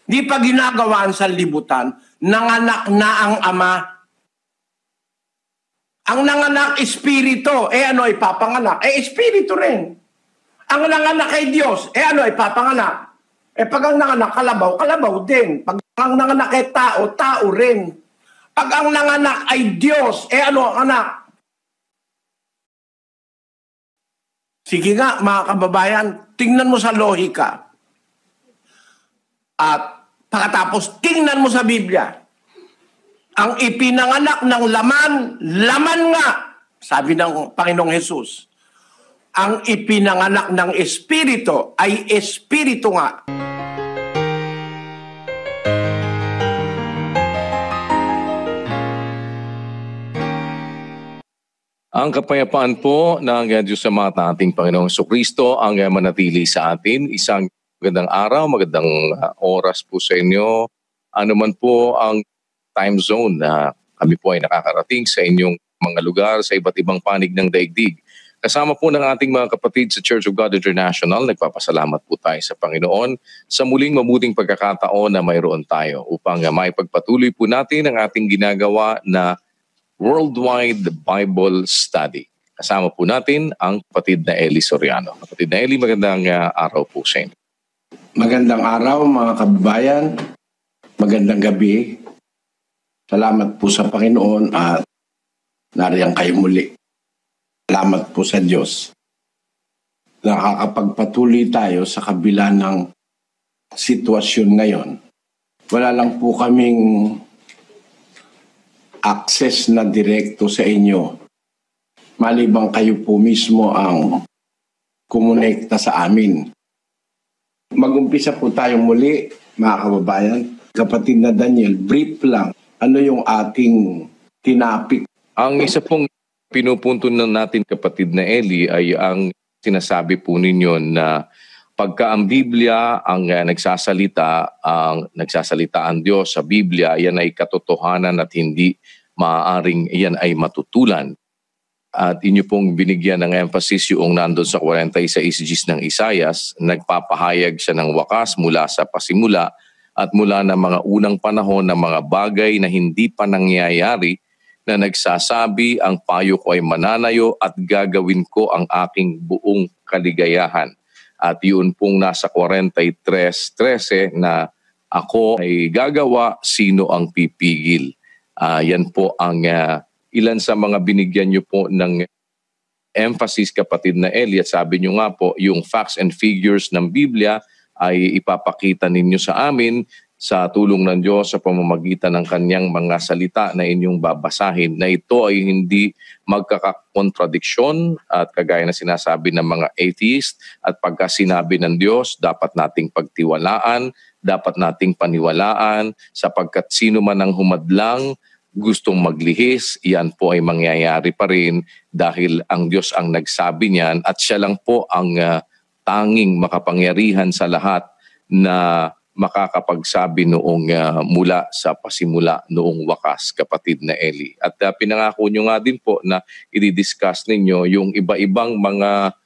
Di pa ginagawa sa libutan, nanganak na ang Ama. Ang nanganak, espiritu. Ano, ipapanganak? Espiritu rin. Ang nanganak ay Diyos. Ano, ipapanganak? Pag ang nanganak, kalabaw, kalabaw din. Pag ang nanganak ay tao, tao rin. Pag ang nanganak ay Diyos, ano ang anak? Sige nga, mga kababayan, tingnan mo sa lohika. At pagkatapos, tingnan mo sa Biblia. Ang ipinanganak ng laman, laman nga, sabi ng Panginoong Hesus. Ang ipinanganak ng Espiritu ay Espiritu nga. Ang kapayapaan po ng Diyos sa mga ating Panginoong Jesucristo ang manatili sa atin. Isang magandang araw, magandang oras po sa inyo. Ano man po ang time zone na kami po ay nakakarating sa inyong mga lugar sa iba't ibang panig ng daigdig. Kasama po ng ating mga kapatid sa Church of God International, nagpapasalamat po tayo sa Panginoon sa muling mabuting pagkakataon na mayroon tayo upang maipagpatuloy po natin ang ating ginagawa na Worldwide Bible Study. Kasama po natin ang kapatid na Eli Soriano. Kapatid na Eli, magandang araw po sa inyo. Magandang araw mga kababayan. Magandang gabi. Salamat po sa Panginoon at nariyan kayo muli. Salamat po sa Diyos. Nakakapagpatuloy tayo sa kabila ng sitwasyon ngayon. Wala lang po kaming access na direkto sa inyo. Malibang kayo po mismo ang kumonekta sa amin. Mag-umpisa po tayong muli, mga kababayan. Kapatid na Daniel, brief lang. Ano yung ating tinapik? Ang isa pong pinupunto na natin, kapatid na Eli, ay ang sinasabi po ninyo na pagka ang Biblia ang nagsasalita ang Diyos sa Biblia, yan ay katotohanan at hindi maaaring yan ay matutulan. At inyo pong binigyan ng emphasis yung nandun sa 46 Gs ng Isaias, nagpapahayag siya ng wakas mula sa pasimula at mula na mga unang panahon ng mga bagay na hindi pa nangyayari na nagsasabi ang payo ko ay mananayo at gagawin ko ang aking buong kaligayahan. At yun pong nasa 43:13 na ako ay gagawa, sino ang pipigil? Yan po ang ilan sa mga binigyan nyo po ng emphasis, kapatid na Eli. At sabi nyo nga po, yung facts and figures ng Biblia ay ipapakita ninyo sa amin sa tulong ng Diyos sa pamamagitan ng kanyang mga salita na inyong babasahin, na ito ay hindi magkakakontradiksyon at kagaya na sinasabi ng mga atheist, at pagka sinabi ng Diyos, dapat nating pagtiwalaan, dapat nating paniwalaan, sapagkat sino man ang humadlang, gustong maglihis, yan po ay mangyayari pa rin dahil ang Diyos ang nagsabi niyan at siya lang po ang tanging makapangyarihan sa lahat na makakapagsabi noong mula sa pasimula, noong wakas, kapatid na Eli. At pinangako nyo nga din po na i-discuss ninyo yung iba-ibang mga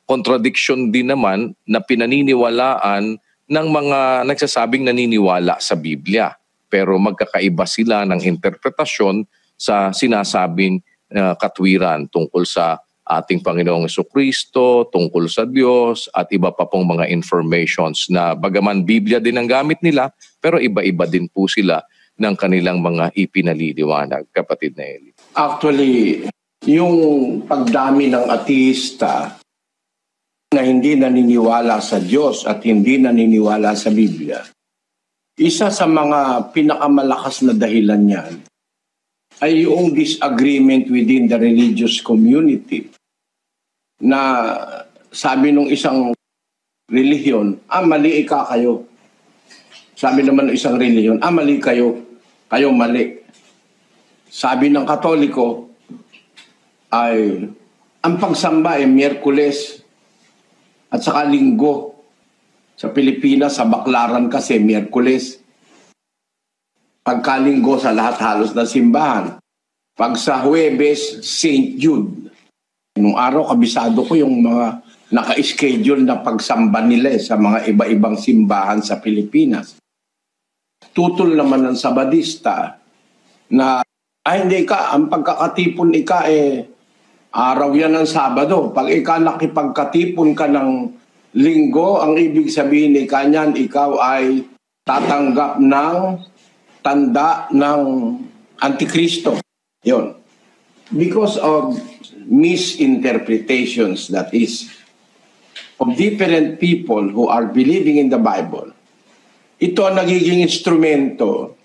contradiction din naman na pinaniniwalaan ng mga nagsasabing naniniwala sa Biblia. Pero magkakaiba sila ng interpretasyon sa sinasabing katwiran tungkol sa ating Panginoong Jesucristo, tungkol sa Diyos, at iba pa pong mga informations na bagaman Biblia din ang gamit nila, pero iba-iba din po sila ng kanilang mga ipinaliliwanag, kapatid na Eli. Actually, yung pagdami ng ateista na hindi naniniwala sa Diyos at hindi naniniwala sa Biblia, isa sa mga pinakamalakas na dahilan niyan ay yung disagreement within the religious community na sabi nung isang relihiyon, mali kayo. Sabi naman ng isang relihiyon, mali kayo mali. Sabi ng Katoliko ay ang pagsamba ay Miyerkules at saka Linggo. Sa Pilipinas, sa Baclaran kasi, Miyerkules. Pagkalinggo sa lahat halos ng simbahan. Pag sa Huwebes, St. Jude. Nung araw, kabisado ko yung mga naka-schedule na pagsamba nila sa mga iba-ibang simbahan sa Pilipinas. tutol naman ng Sabadista na hindi ka, ang pagkakatipon araw yan ng Sabado. Pag nakipagkatipon ka ng Linggo, ang ibig sabihin niyan, ikaw ay tatanggap ng tanda ng Antikristo. Yun. Because of misinterpretations, that is, of different people who are believing in the Bible, ito ang nagiging instrumento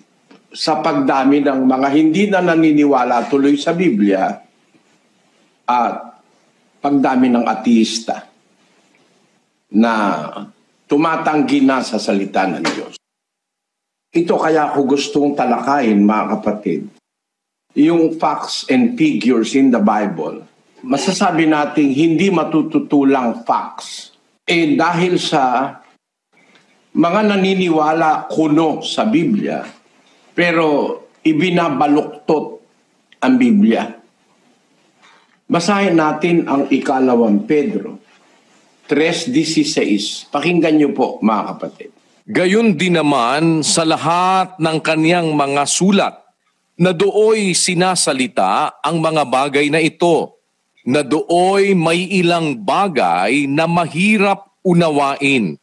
sa pagdami ng mga hindi na naniniwala tuloy sa Biblia at pagdami ng ateista na tumatanggi na sa salita ng Diyos. Ito kaya ko gustong talakayin, mga kapatid, yung facts and figures in the Bible. Masasabi nating hindi matututulang facts. Dahil sa mga naniniwala kuno sa Biblia, pero ibinabaluktot ang Biblia. Basahin natin ang 2 Pedro 3:16. Pakinggan niyo po, mga kapatid. Gayon din naman sa lahat ng kaniyang mga sulat, na dooy sinasalita ang mga bagay na ito, na dooy may ilang bagay na mahirap unawain,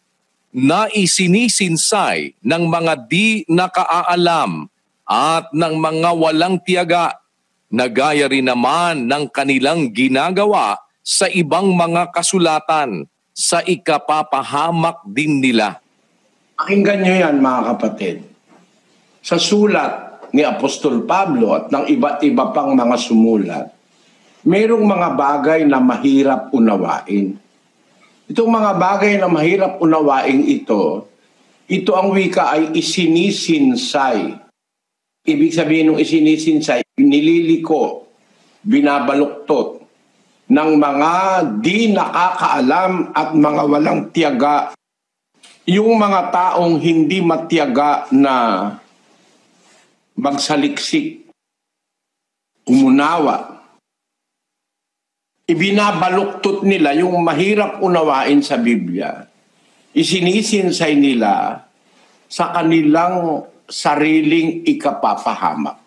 na isinisinsay ng mga di nakaalam at ng mga walang tiyaga, na gaya rin naman ng kanilang ginagawa sa ibang mga kasulatan, sa ikapapahamak din nila. Pakinggan nyo yan, mga kapatid. Sa sulat ni Apostol Pablo at ng iba't iba pang mga sumulat, mayroong mga bagay na mahirap unawain. Itong mga bagay na mahirap unawain ito ang wika ay isinisinsay. Ibig sabihin ng isinisinsay, nililiko, binabaluktot ng mga di nakakaalam at mga walang tiyaga. Yung mga taong hindi matiyaga na magsaliksik, umunawa. Ibinabaluktot nila yung mahirap unawain sa Biblia. Isinisinsay nila sa kanilang sariling ikapapahamak.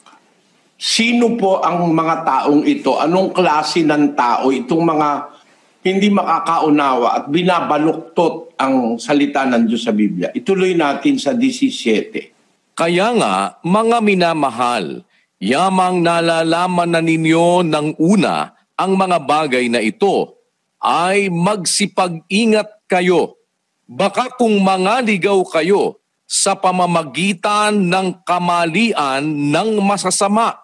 Sino po ang mga taong ito? Anong klase ng tao? Itong mga hindi makakaunawa at binabaluktot ang salita ng Diyos sa Biblia. Ituloy natin sa 17. Kaya nga, mga minamahal, yamang nalalaman na ninyo ng una ang mga bagay na ito, ay magsipag-ingat kayo. Baka kung mangaligaw kayo sa pamamagitan ng kamalian ng masasama,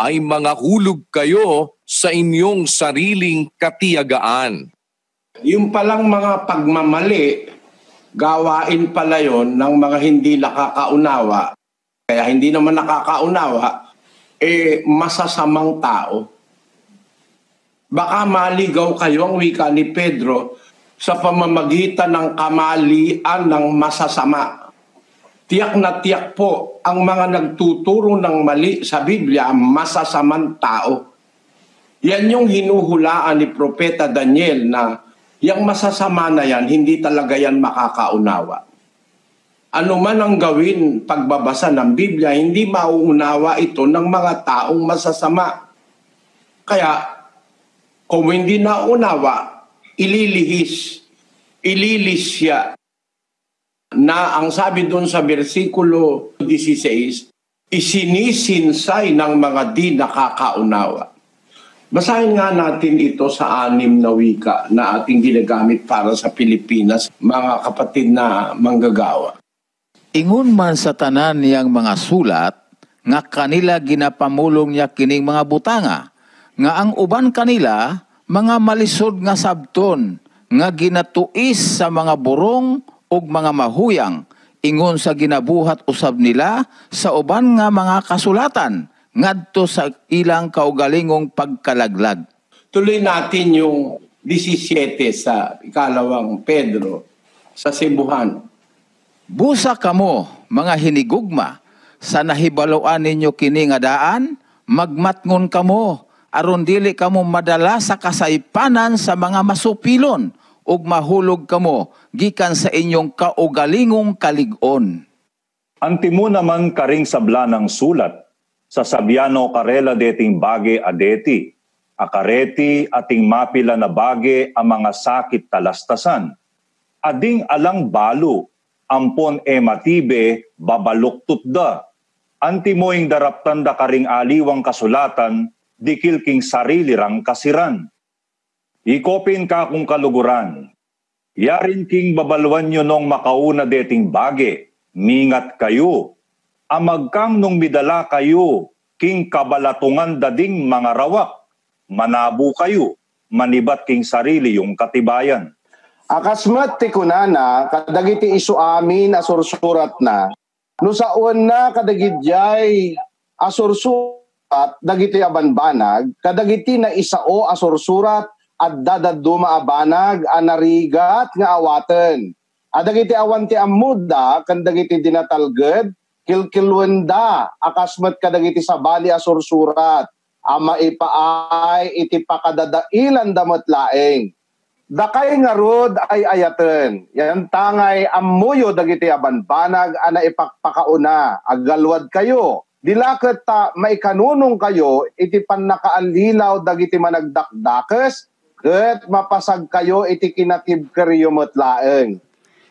ay mga hulog kayo sa inyong sariling katiyagaan. Yung palang mga pagmamali, gawain pala yon ng mga hindi nakakaunawa. Kaya hindi naman nakakaunawa, masasamang tao. Baka maligaw kayo, ang wika ni Pedro, sa pamamagitan ng kamalian ng masasama. Tiyak na tiyak po ang mga nagtuturo ng mali sa Biblia, masasamang tao. Yan yung hinuhulaan ni Propeta Daniel na yung masasama na yan, hindi talaga yan makakaunawa. Ano man ang gawin pagbabasa ng Biblia, hindi mauunawa ito ng mga taong masasama. Kaya, kung hindi naunawa, ililihis siya. Na ang sabi doon sa versikulo 16, isinisinsay ng mga di nakakaunawa. Basahin nga natin ito sa 6 na wika na ating ginagamit para sa Pilipinas, mga kapatid na manggagawa. Ingon man sa tanan niyang mga sulat, nga kanila ginapamulong niya kining mga butanga, nga ang uban kanila, mga malisod nga sabton, nga ginatuis sa mga burong ug mga mahuyang, ingon sa ginabuhat usab nila sa uban nga mga kasulatan, ngadto sa ilang kaugalingong pagkalaglag. Tuloy natin yung 17 sa 2 Pedro sa Cebuhan. Busa kamo, mga hinigugma, sa nahibaloan ninyo kini nga daan, magmatngon kamo, aron dili kamo madala sa kasaypanan sa mga masupilon, ug mahulog kamo gikan sa inyong kaugalingong kalig-on. Antimo naman karing sabla ng sulat, sa sabiano karela deting bage adeti, akareti ating mapila na bage ang mga sakit talastasan. Ading alang balo, ampon matibe babaluktot da. Antimoing daraptan da karing aliwang kasulatan, dikil king sarili rang kasiran. Ikopin ka kung kaluguran. Yarin king babalwan nyo nung makauna deting bage, mingat kayo. Amagkang nung midala kayo, king kabalatungan dading mga rawak. Manabo kayo, manibat king sarili yung katibayan. Akasmat ti kunana, kadagiti isu amin asursurat na, no sa una kadagidjay asursurat, dagiti abanbanag, kadagiti na isao asursurat, at dadaduma abanag, anarigat nga awaten. Adagiti awan ti amuda, kadagiti dinatalged, kilkilwenda, akasmat kadagiti sabali asursurat, ama ipaay iti pakadadailan damot laeng. Dakay nga rod ay ayaten. Yan tangay amuyo dagiti abanbanag ana ipakpakauna. Agalwad kayo. Dilakot ta maikanunong kayo iti pannakaanlilaw dagiti managdakdakes ket mapasag kayo iti kinatibkeryo met laeng.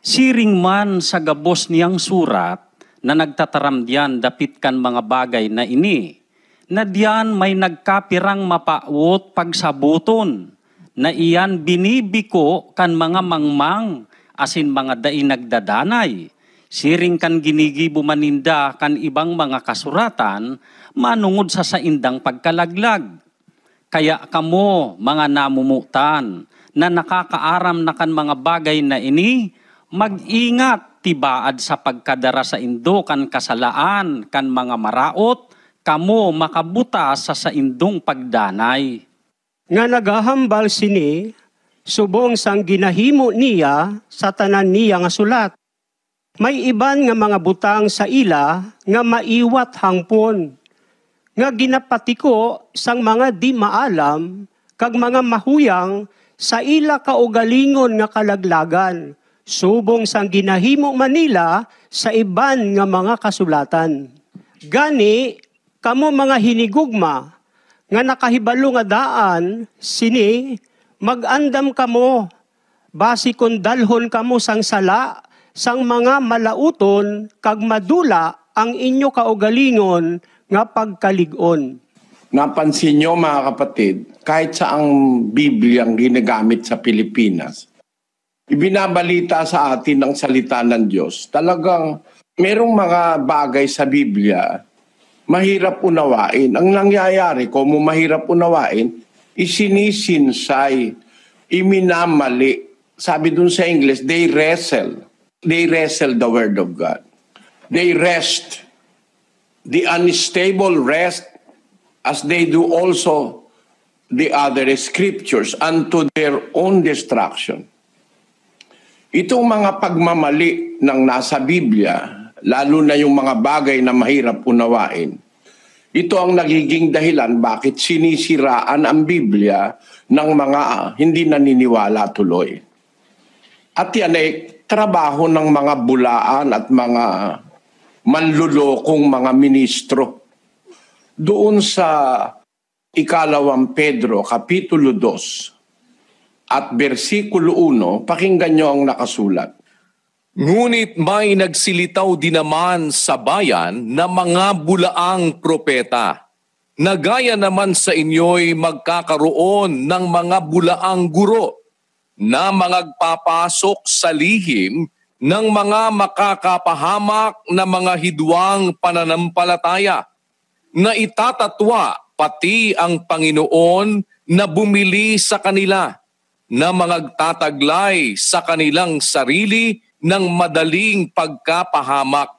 Siring man sa gabos niyang surat na nagtataramdian dapit kan mga bagay na ini, na diyan may nagkapirang mapaot pagsabuton, na iyan binibiko kan mga mangmang, asin mga dai nagdadanay. Siring kan ginigibo maninda kan ibang mga kasuratan, manungod sa saindang pagkalaglag. Kaya kamo mga namumutan, na nakakaaram na kan mga bagay na ini, mag-ingat tibaad sa pagkadara sa indo kan kasalaan kan mga maraot, kamo makabuta sa saindong pagdanay. Nga nagahambal sini, subong sang ginahimo niya sa tanan niya nga sulat. May iban nga mga butang sa ila nga maiwat hangpon. Nga ginapatiko sang mga di maalam, kag mga mahuyang sa ila kaugalingon nga kalaglagan. Subong sang ginahimo Manila sa iban nga mga kasulatan. Gani, kamo mga hinigugma, nga nakahibalo nga daan, sini, mag-andam kamo, basi kung dalhon kamo sang sala, sang mga malauton, kag madula ang inyo kaugalingon nga pagkaligon. Napansin nyo mga kapatid, kahit sa ang Bibliang ginagamit sa Pilipinas, ibinabalita sa atin ng salita ng Diyos. Talagang merong mga bagay sa Biblia, mahirap unawain. Ang nangyayari, kung mahirap unawain, isinisinsay, iminamali. Sabi dun sa English, they wrestle. They wrestle the Word of God. They rest. The unstable rest as they do also the other scriptures unto their own destruction. Itong mga pagmamali ng nasa Biblia, lalo na yung mga bagay na mahirap unawain, ito ang nagiging dahilan bakit sinisiraan ang Biblia ng mga hindi naniniwala tuloy. At yan ay trabaho ng mga bulaan at mga manlulokong mga ministro. Doon sa ikalawang Pedro, Kapitulo 2 at versikulo 1, pakinggan nyo ang nakasulat. Ngunit may nagsilitaw din naman sa bayan na mga bulaang propeta, na gaya naman sa inyo'y magkakaroon ng mga bulaang guro, na magpapasok sa lihim ng mga makakapahamak na mga hidwang pananampalataya, na itatatwa pati ang Panginoon na bumili sa kanila, na magtataglay sa kanilang sarili ng madaling pagkapahamak,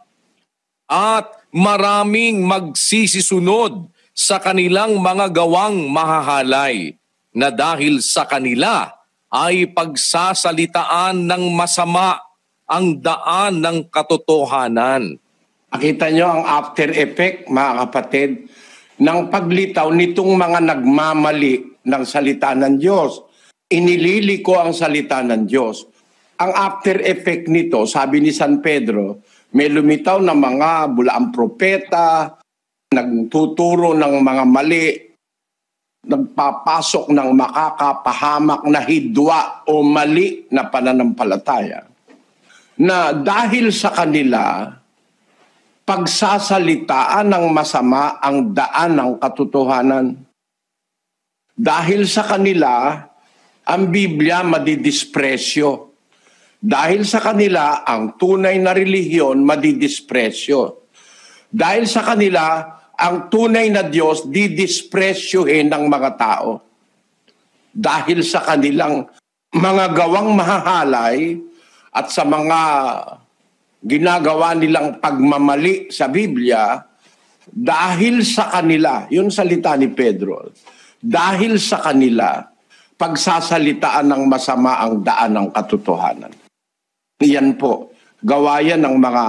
at maraming magsisisunod sa kanilang mga gawang mahahalay, na dahil sa kanila ay pagsasalitaan ng masama ang daan ng katotohanan. Nakita nyo ang after effect, mga kapatid, ng paglitaw nitong mga nagmamali ng salita ng Diyos. Inililiko ang salita ng Diyos. Ang after effect nito, sabi ni San Pedro, May lumitaw na mga bulaang propeta, nagtuturo ng mga mali, nagpapasok ng makakapahamak na hidwa o mali na pananampalataya, na dahil sa kanila, pagsasalitaan ng masama ang daan ng katotohanan. Dahil sa kanila, ang Biblia madidispresyo. Dahil sa kanila, ang tunay na relihiyon madidispresyo. Dahil sa kanila, ang tunay na Diyos didispresyohin ng mga tao. Dahil sa kanilang mga gawang mahahalay at sa mga ginagawa nilang pagmamali sa Biblia, dahil sa kanila, yun salita ni Pedro, dahil sa kanila, pagsasalitaan ng masama ang daan ng katotohanan. Yan po, gawayan ng mga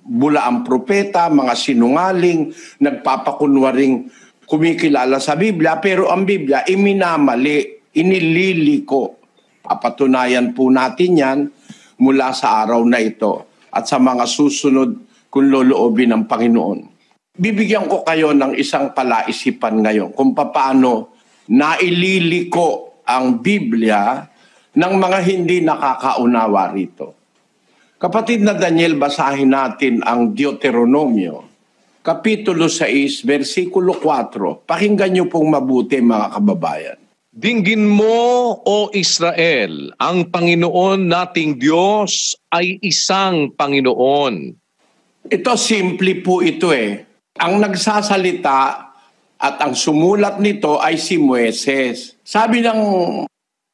bulaang propeta, mga sinungaling, nagpapakunwaring kumikilala sa Biblia, pero ang Biblia iminamali, inililiko. Papatunayan po natin yan mula sa araw na ito at sa mga susunod kung loloobin ng Panginoon. Bibigyan ko kayo ng isang palaisipan ngayon kung paano naililiko ang Biblia ng mga hindi nakakaunawa rito. Kapatid na Daniel, basahin natin ang Deuteronomio, Kapitulo 6, versikulo 4. Pakinggan niyo pong mabuti mga kababayan. Dinggin mo, O Israel, ang Panginoon nating Diyos ay isang Panginoon. Ito, simple po ito eh. Ang nagsasalita at ang sumulat nito ay si Moises. Sabi ng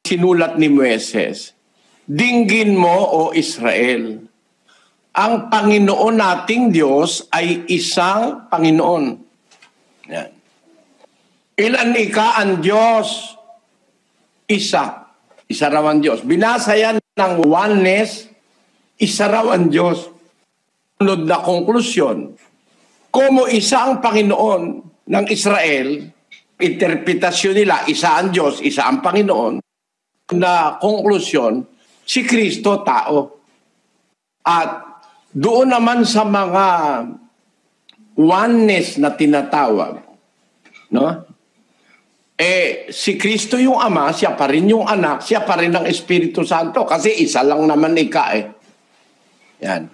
sinulat ni Moises, dinggin mo, O Israel, ang Panginoon nating Diyos ay isang Panginoon. Yan. Ilan ika ang Diyos? Isa. Isa raw ang Diyos. Binasa yan ng oneness, isa raw ang Diyos. Sunod na konklusyon, como isa ang Panginoon ng Israel, interpretasyon nila, isa ang Diyos, isa ang Panginoon, na konklusyon, si Kristo tao. At doon naman sa mga oneness na tinatawag, no? Si Kristo yung Ama, siya pa rin yung Anak, siya pa rin ang Espiritu Santo, kasi isa lang naman ika eh. Yan.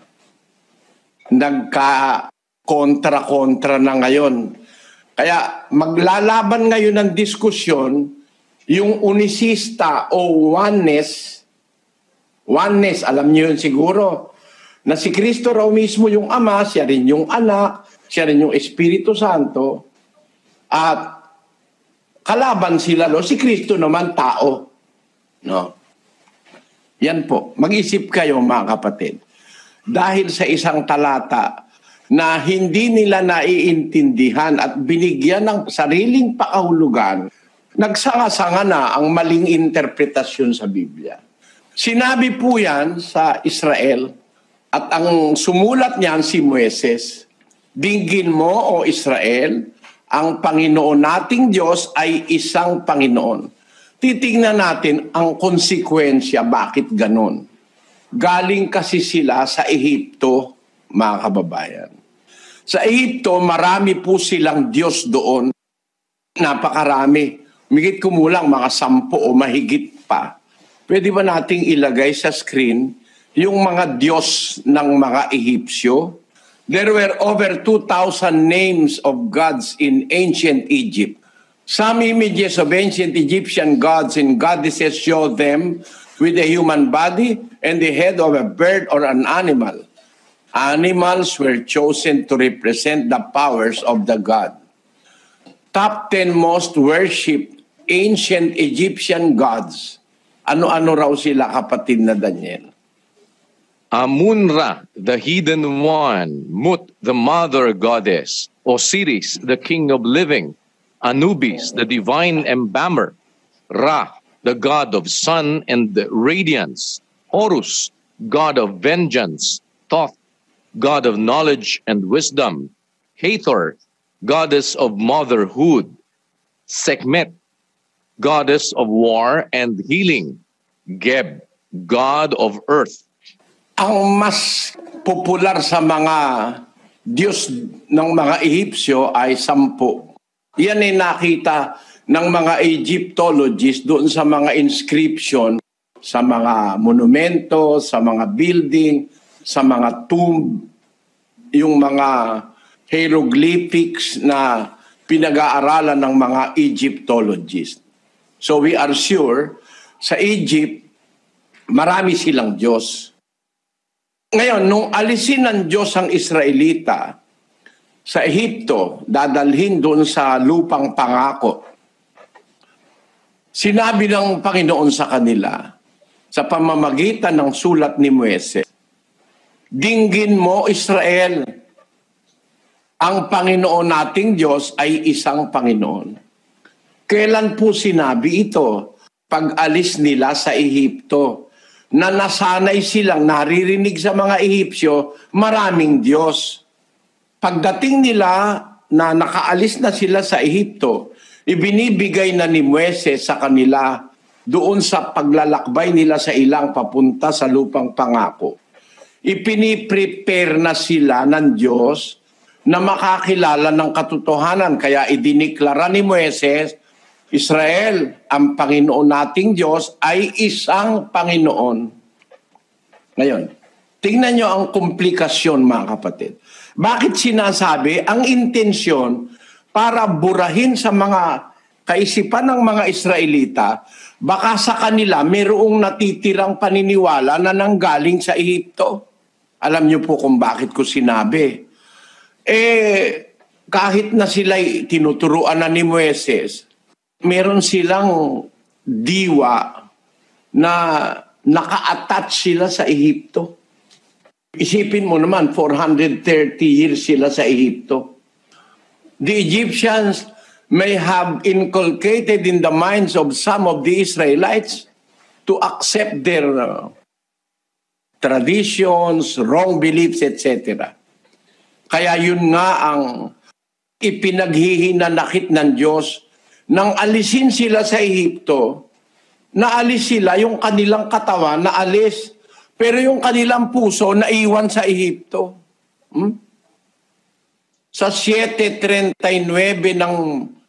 Nagka-kontra-kontra na ngayon. Kaya maglalaban ngayon ng diskusyon yung unisista o oneness, alam niyo yun siguro, na si Kristo raw mismo yung Ama, siya rin yung Anak, siya rin yung Espiritu Santo, at kalaban sila, no? Si Kristo naman tao. No? Yan po. Mag-isip kayo mga kapatid. Dahil sa isang talata na hindi nila naiintindihan at binigyan ng sariling pakahulugan, nagsanga-sanga na ang maling interpretasyon sa Biblia. Sinabi po yan sa Israel at ang sumulat niyan si Moises. Dinggin mo, O Israel, ang Panginoon nating Diyos ay isang Panginoon. Titingnan natin ang konsekwensya, bakit ganon. Galing kasi sila sa Ehipto, mga kababayan. Sa Ehipto, marami po silang Diyos doon. Napakarami. Migit kumulang mga 10 o mahigit pa. Pwede ba nating ilagay sa screen yung mga Diyos ng mga Ehipsyo? There were over 2,000 names of gods in ancient Egypt. Some images of ancient Egyptian gods and goddesses show them with a human body and the head of a bird or an animal. Animals were chosen to represent the powers of the god. Top 10 most worshipped ancient Egyptian gods. Ano-ano raw sila, kapatid na Daniel? Amun-Ra, the hidden one. Mut, the mother goddess. Osiris, the king of living. Anubis, the divine embalmer. Ra, the god of sun and radiance. Horus, god of vengeance. Thoth, god of knowledge and wisdom. Hathor, goddess of motherhood. Sekhmet, goddess of war and healing. Geb, god of earth. Ang mas popular sa mga Diyos ng mga Ehipsyo ay 10. Yan ay nakita ng mga Egyptologists doon sa mga inscription, sa mga monumento, sa mga building, sa mga tomb, yung mga hieroglyphics na pinag-aaralan ng mga Egyptologists. So we are sure, sa Egypt, marami silang Diyos. Ngayon, nung alisin ng Diyos ang Israelita sa Ehipto, dadalhin doon sa lupang pangako, sinabi ng Panginoon sa kanila, sa pamamagitan ng sulat ni Moises, dinggin mo, Israel, ang Panginoon nating Diyos ay isang Panginoon. Kailan po sinabi ito? Pag-alis nila sa Ehipto, na nasanay silang naririnig sa mga Ehipsyo, maraming Diyos. Pagdating nila na nakaalis na sila sa Ehipto, ibinibigay na ni Moises sa kanila doon sa paglalakbay nila sa ilang papunta sa lupang pangako. Ipiniprepare na sila ng Diyos na makakilala ng katotohanan. Kaya idiniklara ni Moises, Israel, ang Panginoon nating Diyos ay isang Panginoon. Ngayon, tingnan nyo ang komplikasyon, mga kapatid. Bakit sinasabi? Ang intensyon para burahin sa mga kaisipan ng mga Israelita, baka sa kanila mayroong natitirang paniniwala na nanggaling sa Ehipto. Alam nyo po kung bakit ko sinabi. Kahit na sila'y tinuturuan na ni Moises, meron silang diwa na naka-attach sila sa Ehipto. Isipin mo naman, 430 years sila sa Ehipto. The Egyptians may have inculcated in the minds of some of the Israelites to accept their traditions, wrong beliefs, etc. Kaya yun nga ang ipinaghihinanakit ng Diyos. Nang alisin sila sa Ehipto, naalis sila, yung kanilang katawan naalis, pero yung kanilang puso naiwan sa Ehipto. Sa 7:39 ng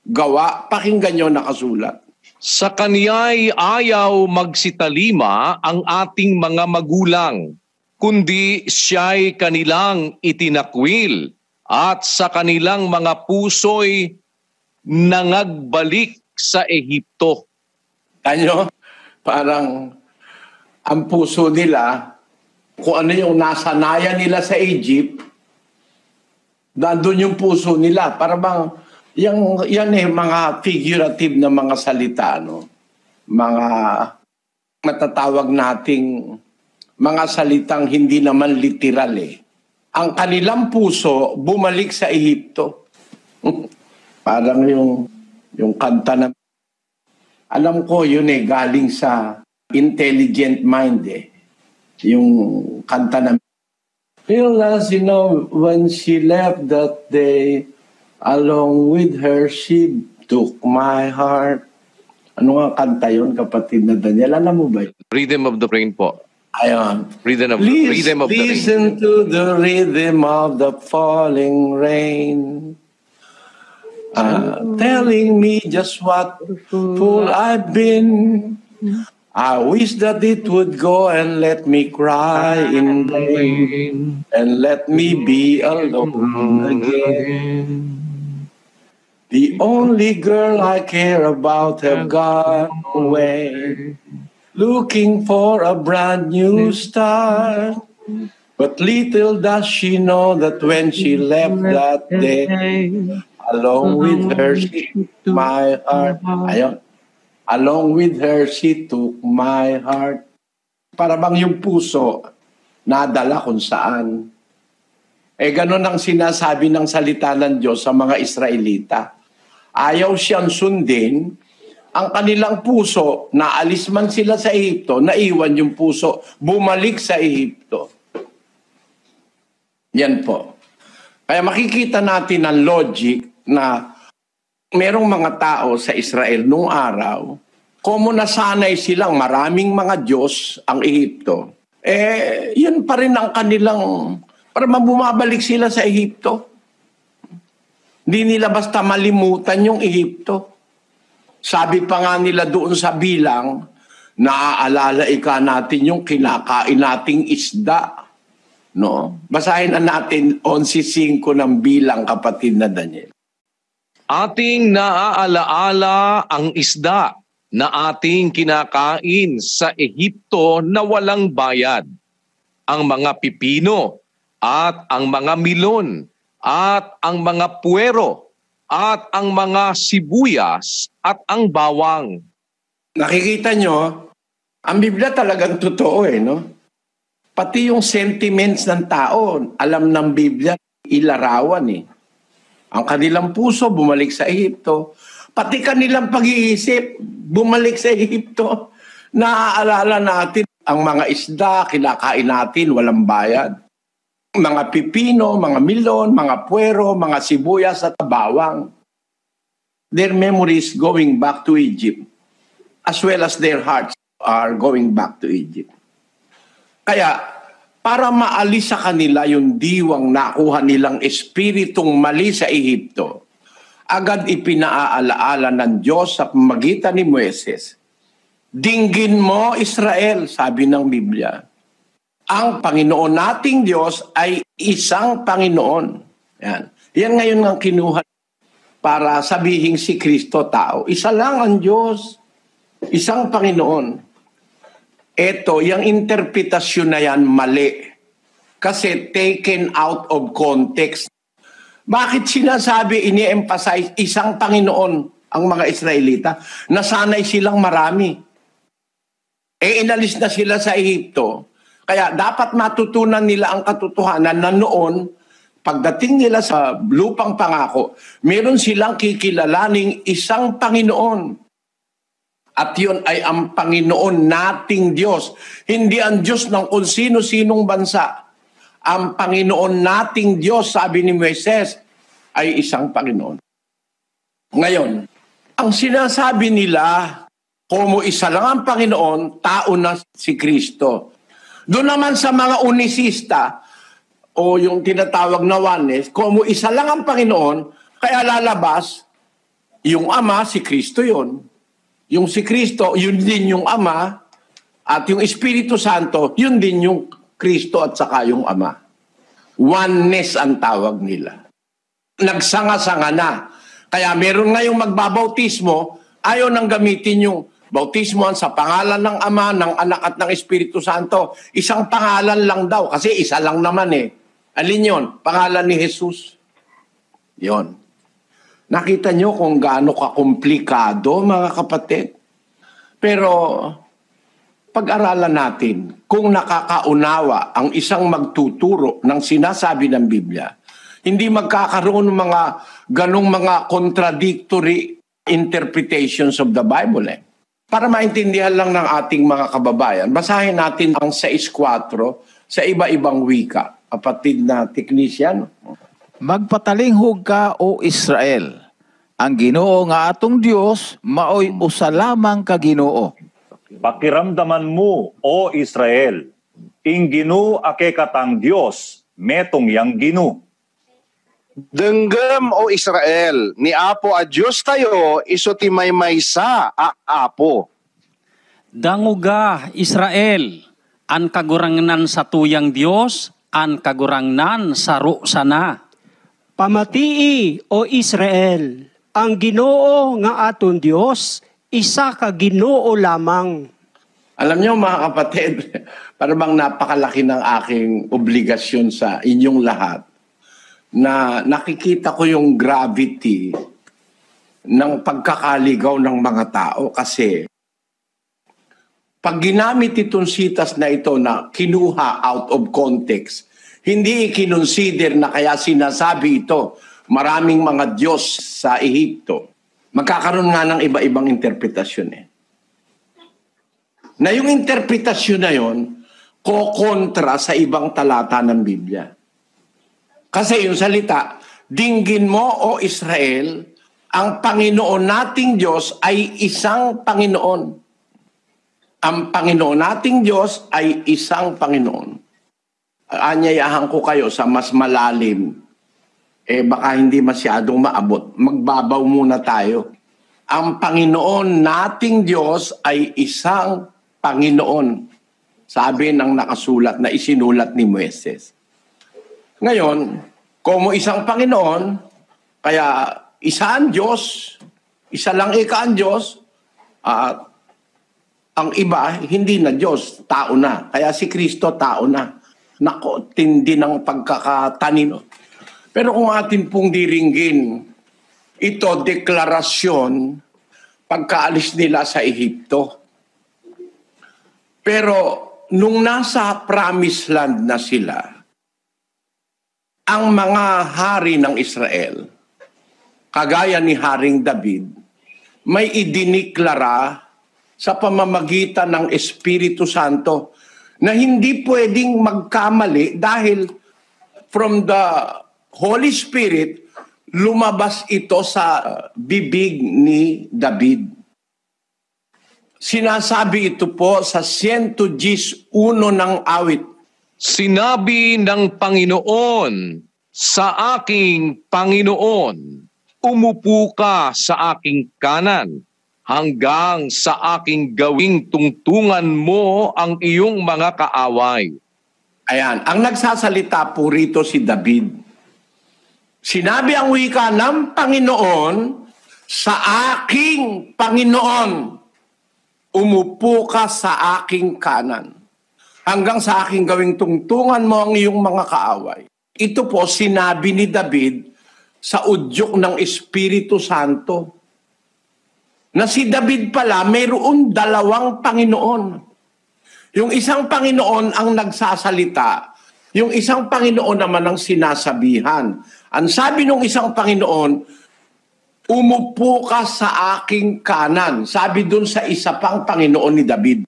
Gawa, pakinggan nyo nakasulat. Sa kaniya'y ayaw magsitalima ang ating mga magulang, kundi siya'y kanilang itinakwil at sa kanilang mga puso'y nangagbalik sa Ehipto. Ano? Parang ang puso nila, kung ano yung nasanayan nila sa Egypt, nandun yung puso nila. Para bang, yan mga figurative na mga salita, no? Mga matatawag nating mga salitang hindi naman literal eh. Ang kanilang puso bumalik sa Ehipto. Parang yung kanta na, alam ko yun galing sa intelligent mind eh. Yung kanta na, Realize, when she left that day, along with her, she took my heart. Ano nga kanta yun, kapatid na Daniel? Alam mo ba yun? Rhythm of the Rain po. Ayun. Rhythm of the Rain. Listen to the rhythm of the falling rain. Telling me just what fool I've been. I wish that it would go and let me cry in vain and let me be alone again. The only girl I care about have gone away, looking for a brand new start. But little does she know that when she left that day, along with her she took my heart. Ayun. Along with her, she took my heart. Para bang yung puso, nadala kung saan. Ganun ang sinasabi ng salita ng Diyos sa mga Israelita. Ayaw siyang sundin ang kanilang puso, naalis man sila sa Ehipto, naiwan yung puso, bumalik sa Ehipto. Yan po. Kaya makikita natin ang logic na merong mga tao sa Israel nung araw, kung nasanay silang maraming mga Diyos ang Ehipto, Yun pa rin ang kanilang, para bumabalik sila sa Ehipto. Hindi nila basta malimutan yung Ehipto. Sabi pa nga nila doon sa bilang, naaalala natin yung kinakain nating isda. No? Basahin na natin 11:5 ng bilang, kapatid na Daniel. Ating naaalaala ang isda na ating kinakain sa Ehipto na walang bayad, ang mga pipino at ang mga milon at ang mga puwero at ang mga sibuyas at ang bawang. Nakikita nyo, ang Biblia talagang totoo no? Pati yung sentiments ng tao, alam ng Biblia, ilarawan Ang kanilang puso, bumalik sa Ehipto. Pati kanilang pag-iisip, bumalik sa Ehipto. Naaalala natin ang mga isda, kinakain natin, walang bayad. Mga pipino, mga milon, mga puwero, mga sibuyas at bawang. Their memories going back to Egypt, as well as their hearts are going back to Egypt. Kaya, para maalis sa kanila yung diwang nakuha nilang espiritong mali sa Ehipto, agad ipinaaalaala ng Diyos sa pamagitan ni Moises. Dinggin mo, Israel, sabi ng Biblia. Ang Panginoon nating Diyos ay isang Panginoon. Yan ngayon ang kinuha para sabihin si Kristo tao. Isa lang ang Diyos, isang Panginoon. Ito, yung interpretasyon na yan, mali. Kasi taken out of context. Bakit sinasabi, ini-emphasize, isang Panginoon ang mga Israelita? Nasanay silang marami. Inalis na sila sa Ehipto. Kaya dapat matutunan nila ang katotohanan na noon, pagdating nila sa lupang pangako, meron silang kikilalaning isang Panginoon. At yun ay ang Panginoon nating Diyos. Hindi ang Diyos ng kung sino-sinong bansa. Ang Panginoon nating Diyos, sabi ni Moises, ay isang Panginoon. Ngayon, ang sinasabi nila, kung isa lang ang Panginoon, tao na si Kristo. Doon naman sa mga unisista, o yung tinatawag na oneness, kung isa lang ang Panginoon, kaya lalabas, yung Ama, si Kristo yun. Yung si Kristo, yun din yung Ama, at yung Espiritu Santo, yun din yung Kristo at saka yung Ama. Oneness ang tawag nila. Nagsanga-sanga na. Kaya meron ngayong magbabautismo, ayaw nang gamitin yung bautismo sa pangalan ng Ama, ng Anak at ng Espiritu Santo. Isang pangalan lang daw, kasi isa lang naman Alin yun? Pangalan ni Jesus. Yon. Nakita nyo kung gaano kakomplikado, mga kapatid. Pero pag-aralan natin kung nakakaunawa ang isang magtuturo ng sinasabi ng Biblia, hindi magkakaroon ng mga ganong mga contradictory interpretations of the Bible. Para maintindihan lang ng ating mga kababayan, basahin natin ang 6:4 sa iba-ibang wika. Kapatid na technician. Magpatalinghog ka, O Israel. Ang Ginoo nga atong Dios, maoy usa lamang ka Ginoo. Pakiramdaman mo, O Israel, ing Ginoo ake katang Dios, metong yang Ginoo. Denggem, O Israel, ni Apo a Diyos tayo, iso ti maysa a Apo. Danguga, Israel, an kagurangnan sa tuyang Diyos, an kagurangnan sa sana. Pamatii, O Israel, ang Ginoo nga aton Dios, isa ka Ginoo lamang. Alam niyo mga kapatid, para bang napakalaki ng aking obligasyon sa inyong lahat na nakikita ko yung gravity ng pagkakaligaw ng mga tao kasi pag ginamit itong sitas na ito na kinuha out of context, hindi i-consider na kaya sinasabi ito, maraming mga Diyos sa Ehipto. Magkakaroon nga ng iba-ibang interpretasyon Na yung interpretasyon na yon, kokontra sa ibang talata ng Biblia. Kasi yung salita, dinggin mo o Israel, ang Panginoon nating Diyos ay isang Panginoon. Ang Panginoon nating Diyos ay isang Panginoon. Aanyayahan ko kayo sa mas malalim. Baka hindi masyadong maabot. Magbabaw muna tayo. Ang Panginoon nating Diyos ay isang Panginoon. Sabi ng nakasulat na isinulat ni Moises. Ngayon, kung isang Panginoon, kaya isa ang Diyos, isa lang ang Diyos, at ang iba, hindi na Diyos, tao na. Kaya si Kristo, tao na. Nako, tindi ng pagkakatanino. Pero kung atin pong diringgin, ito, deklarasyon, pagkaalis nila sa Ehipto. Pero, nung nasa promised land na sila, ang mga hari ng Israel, kagaya ni Haring David, may idiniklara sa pamamagitan ng Espiritu Santo na hindi pwedeng magkamali dahil from the Holy Spirit, lumabas ito sa bibig ni David. Sinasabi ito po sa 111 ng awit. Sinabi ng Panginoon sa aking Panginoon, umupo ka sa aking kanan, hanggang sa aking gawing tungtungan mo ang iyong mga kaaway. Ayan, ang nagsasalita po rito si David. Sinabi ang wika ng Panginoon, sa aking Panginoon, umupo ka sa aking kanan, hanggang sa aking gawing tungtungan mo ang iyong mga kaaway. Ito po sinabi ni David sa udyok ng Espiritu Santo. Na si David pala, mayroon dalawang Panginoon. Yung isang Panginoon ang nagsasalita, yung isang Panginoon naman ang sinasabihan. Ang sabi ng isang Panginoon, umupo ka sa aking kanan. Sabi dun sa isa pang Panginoon ni David.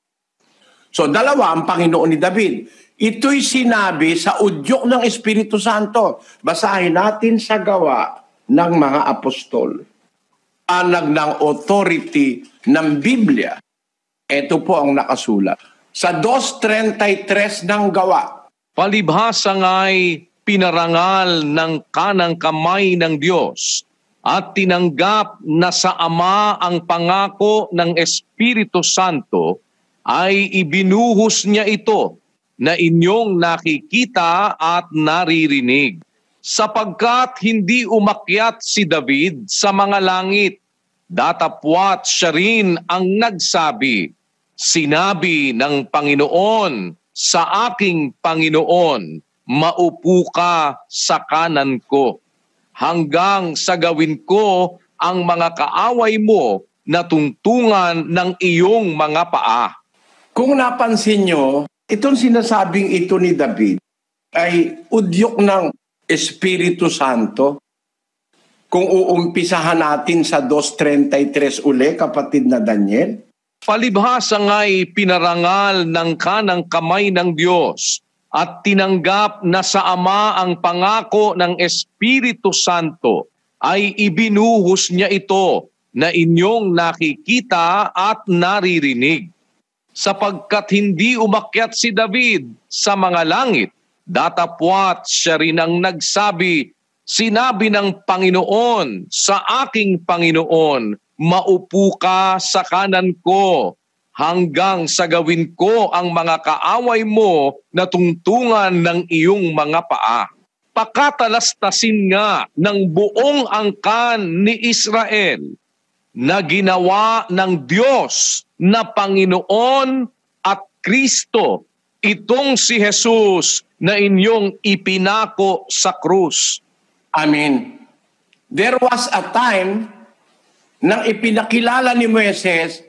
So, dalawa ang Panginoon ni David. Ito'y sinabi sa udyok ng Espiritu Santo. Basahin natin sa Gawa ng mga Apostol. Anag ng authority ng Biblia. Ito po ang nakasulat. Sa 2:33 ng Gawa. Palibhasa nga'y pinarangal ng kanang kamay ng Diyos at tinanggap na sa Ama ang pangako ng Espiritu Santo, ay ibinuhos niya ito na inyong nakikita at naririnig. Sapagkat hindi umakyat si David sa mga langit, datapwat siya rin ang nagsabi, sinabi ng Panginoon sa aking Panginoon, maupo ka sa kanan ko, hanggang sa gawin ko ang mga kaaway mo na tungtungan ng iyong mga paa. Kung napansin nyo, itong sinasabing ito ni David ay udyok ng Espiritu Santo. Kung uumpisahan natin sa 2:33 uli, kapatid na Daniel. Palibhasa nga'y pinarangal ng kanang kamay ng Diyos at tinanggap na sa Ama ang pangako ng Espiritu Santo, ay ibinuhos niya ito na inyong nakikita at naririnig. Sapagkat hindi umakyat si David sa mga langit, datapwat siya rin ang nagsabi, sinabi ng Panginoon sa aking Panginoon, maupo ka sa kanan ko, hanggang sa gawin ko ang mga kaaway mo na tungtungan ng iyong mga paa. Pakatalastasin nga ng buong angkan ni Israel na ginawa ng Diyos na Panginoon at Kristo, itong si Jesus na inyong ipinako sa krus. Amen. There was a time nang ipinakilala ni Moises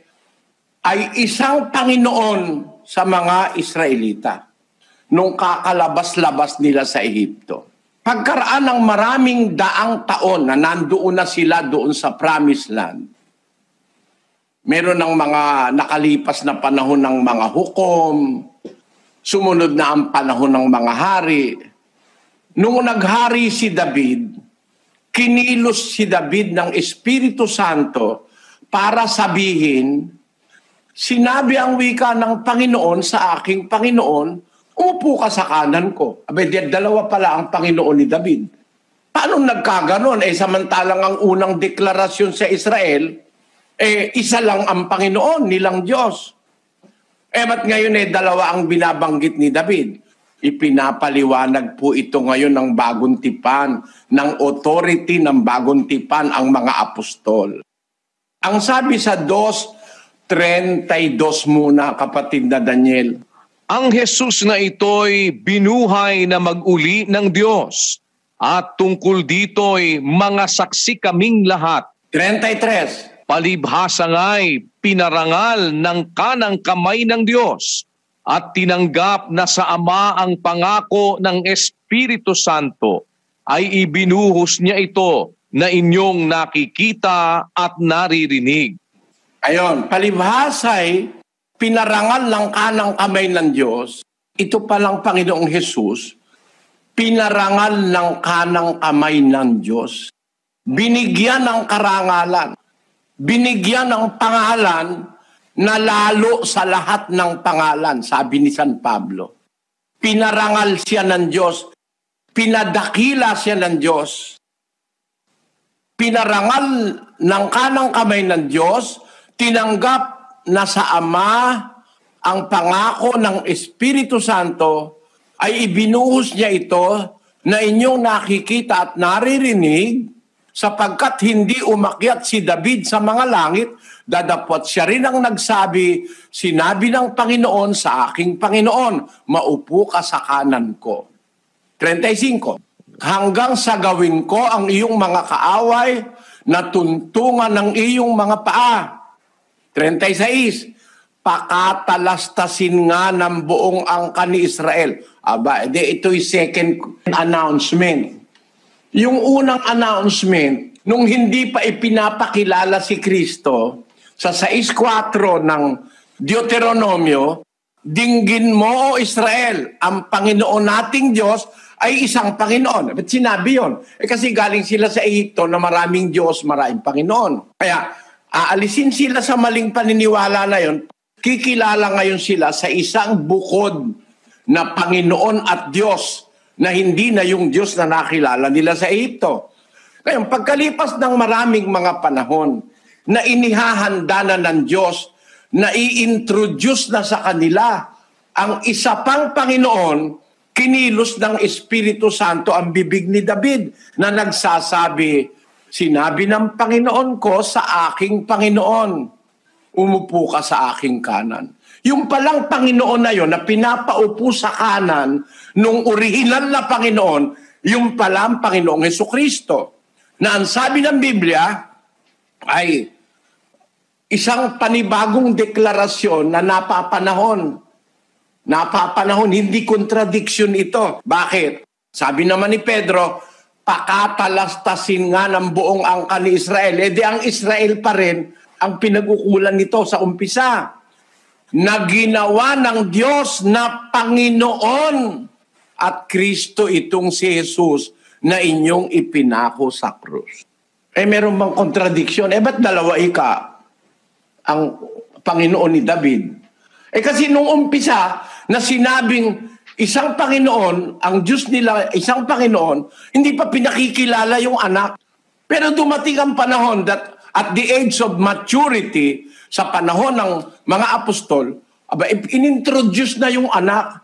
ay isang Panginoon sa mga Israelita nung kakalabas-labas nila sa Ehipto. Pagkaraan ng maraming daang taon na nandoon na sila doon sa Promised Land, meron ng mga nakalipas na panahon ng mga hukom, sumunod na ang panahon ng mga hari. Nung naghari si David, kinilos si David ng Espiritu Santo para sabihin, Sinabi ang wika ng Panginoon sa aking Panginoon, umupo ka sa kanan ko. Abay, dalawa pala ang Panginoon ni David. Paano nagkaganon? Samantalang ang unang deklarasyon sa Israel, isa lang ang Panginoon, nilang Diyos. Ba't ngayon dalawa ang binabanggit ni David? Ipinapaliwanag po ito ngayon ng bagong tipan, ng authority ng bagong tipan ang mga apostol. Ang sabi sa 2:32 muna, kapatid na Daniel. Ang Jesus na ito'y binuhay na mag-uli ng Diyos, at tungkol dito'y mga saksi kaming lahat. 33. Palibhasa nga'y pinarangal ng kanang kamay ng Diyos at tinanggap na sa Ama ang pangako ng Espiritu Santo, ay ibinuhos niya ito na inyong nakikita at naririnig. Ayon, palibhasa'y pinarangal ng kanang kamay ng Diyos. Ito palang Panginoong Jesus, pinarangal ng kanang kamay ng Diyos. Binigyan ng karangalan. Binigyan ng pangalan na lalo sa lahat ng pangalan, sabi ni San Pablo. Pinarangal siya ng Diyos. Pinadakila siya ng Diyos. Pinarangal ng kanang kamay ng Diyos. Tinanggap na sa Ama ang pangako ng Espiritu Santo, ay ibinuhos niya ito na inyong nakikita at naririnig, sapagkat hindi umakyat si David sa mga langit, dadapot siya rin ang nagsabi, sinabi ng Panginoon sa aking Panginoon, maupo ka sa kanan ko. 35. Hanggang sa gawin ko ang iyong mga kaaway na tuntungan ng iyong mga paa. 36. Pakatalastasin nga ng buong angka ni Israel. Ito'y second announcement. Yung unang announcement, nung hindi pa ipinapakilala si Kristo, sa 6:4 ng Deuteronomio, dinggin mo, O Israel, ang Panginoon nating Diyos ay isang Panginoon. Ba't sinabi yun? Kasi galing sila sa Egypto na maraming Diyos, maraming Panginoon. Kaya, aalisin sila sa maling paniniwala na yun, kikilala ngayon sila sa isang bukod na Panginoon at Diyos, na hindi na yung Diyos na nakilala nila sa Egypto. Ngayon, pagkalipas ng maraming mga panahon na inihahanda na ng Diyos, na i-introduce na sa kanila ang isa pang Panginoon, kinilos ng Espiritu Santo ang bibig ni David na nagsasabi, sinabi ng Panginoon ko sa aking Panginoon, umupo ka sa aking kanan. Yung palang Panginoon na yon na pinapaupo sa kanan nung orihinal na Panginoon, yung palang Panginoong Jesucristo. Na ang sabi ng Biblia ay isang panibagong deklarasyon na napapanahon. Napapanahon, hindi contradiction ito. Bakit? Sabi naman ni Pedro, pakatalastasin nga ng buong angka ni Israel. Ang Israel pa rin ang pinag-ukulan nito sa umpisa, na ginawa ng Diyos na Panginoon at Kristo itong si Jesus na inyong ipinako sa krus. Meron bang contradiction? Ba't dalawa ang Panginoon ni David? Kasi nung umpisa na sinabing isang Panginoon, ang Diyos nila isang Panginoon, hindi pa pinakikilala yung anak. Pero dumating ang panahon that at the age of maturity, sa panahon ng mga apostol, inintroduce na yung anak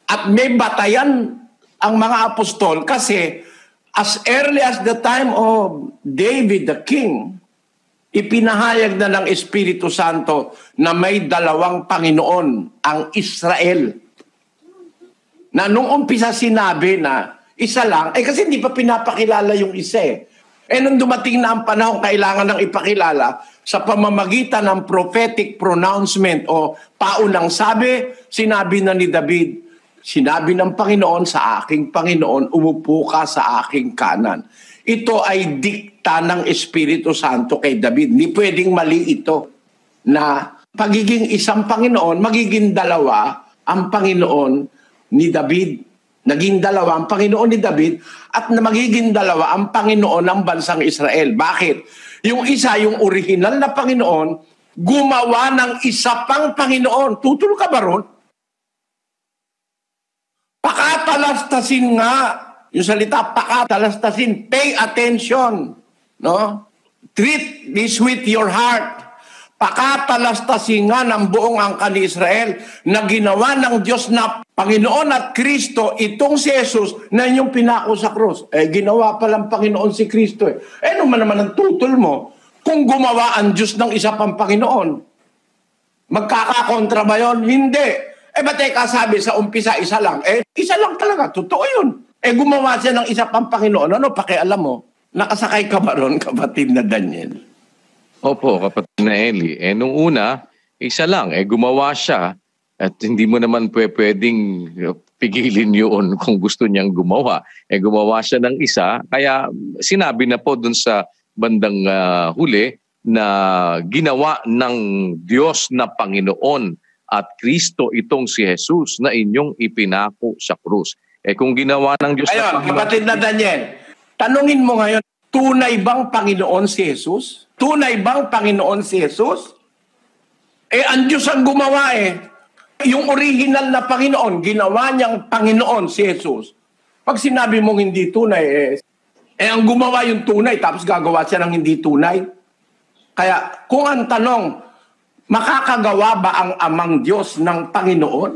at may batayan ang mga apostol kasi as early as the time of David the king, ipinahayag na ng Espiritu Santo na may dalawang Panginoon, ang Israel. Na nung umpisa sinabi na isa lang, kasi hindi pa pinapakilala yung isa . Nung dumating na ang panahon, kailangan ng ipakilala sa pamamagitan ng prophetic pronouncement o paunang sabi, sinabi na ni David, sinabi ng Panginoon sa aking Panginoon, umupo ka sa aking kanan. Ito ay dikta ng Espiritu Santo kay David. Hindi pwedeng mali ito na pagiging isang Panginoon, magiging dalawa ang Panginoon ni David. Naging dalawa ang Panginoon ni David at magiging dalawa ang Panginoon ng bansang Israel. Bakit? Yung isa, yung original na Panginoon, gumawa ng isa pang Panginoon. Tutol ka ba ron? Pakatalastasin nga. Yung salita, pakatalastasin. Pay attention. No? Treat this with your heart. Pakatalastasin nga ng buong angkan ni Israel na ginawa ng Diyos na Panginoon at Kristo, itong si Jesus na inyong pinako sa krus. Ginawa palang Panginoon si Kristo. Ano man naman ang tutol mo kung gumawa ang Diyos ng isa pang Panginoon? Magkakakontra ba yun? Hindi. Ba't sabi sa umpisa, isa lang? Isa lang talaga. Totoo yun. Gumawa siya ng isa pang Panginoon. Ano, pakialam mo? Nakasakay ka ba ron, kapatid na Daniel? Opo, kapatid na Eli. Nung una, isa lang. Gumawa siya at hindi mo naman pwedeng pigilin yun kung gusto niyang gumawa. Gumawa siya ng isa. Kaya sinabi na po dun sa bandang huli na ginawa ng Diyos na Panginoon at Kristo itong si Jesus na inyong ipinako sa krus. Kung ginawa ng Diyos na Panginoon... Kapatid na Daniel, tanungin mo ngayon, tunay bang Panginoon si Jesus? Tunay bang Panginoon si Jesus? Ang Diyos ang gumawa Yung original na Panginoon, ginawa niyang Panginoon si Jesus. Pag sinabi mong hindi tunay, ang gumawa yung tunay, tapos gagawa siya ng hindi tunay. Kaya kung ang tanong, makakagawa ba ang amang Diyos ng Panginoon?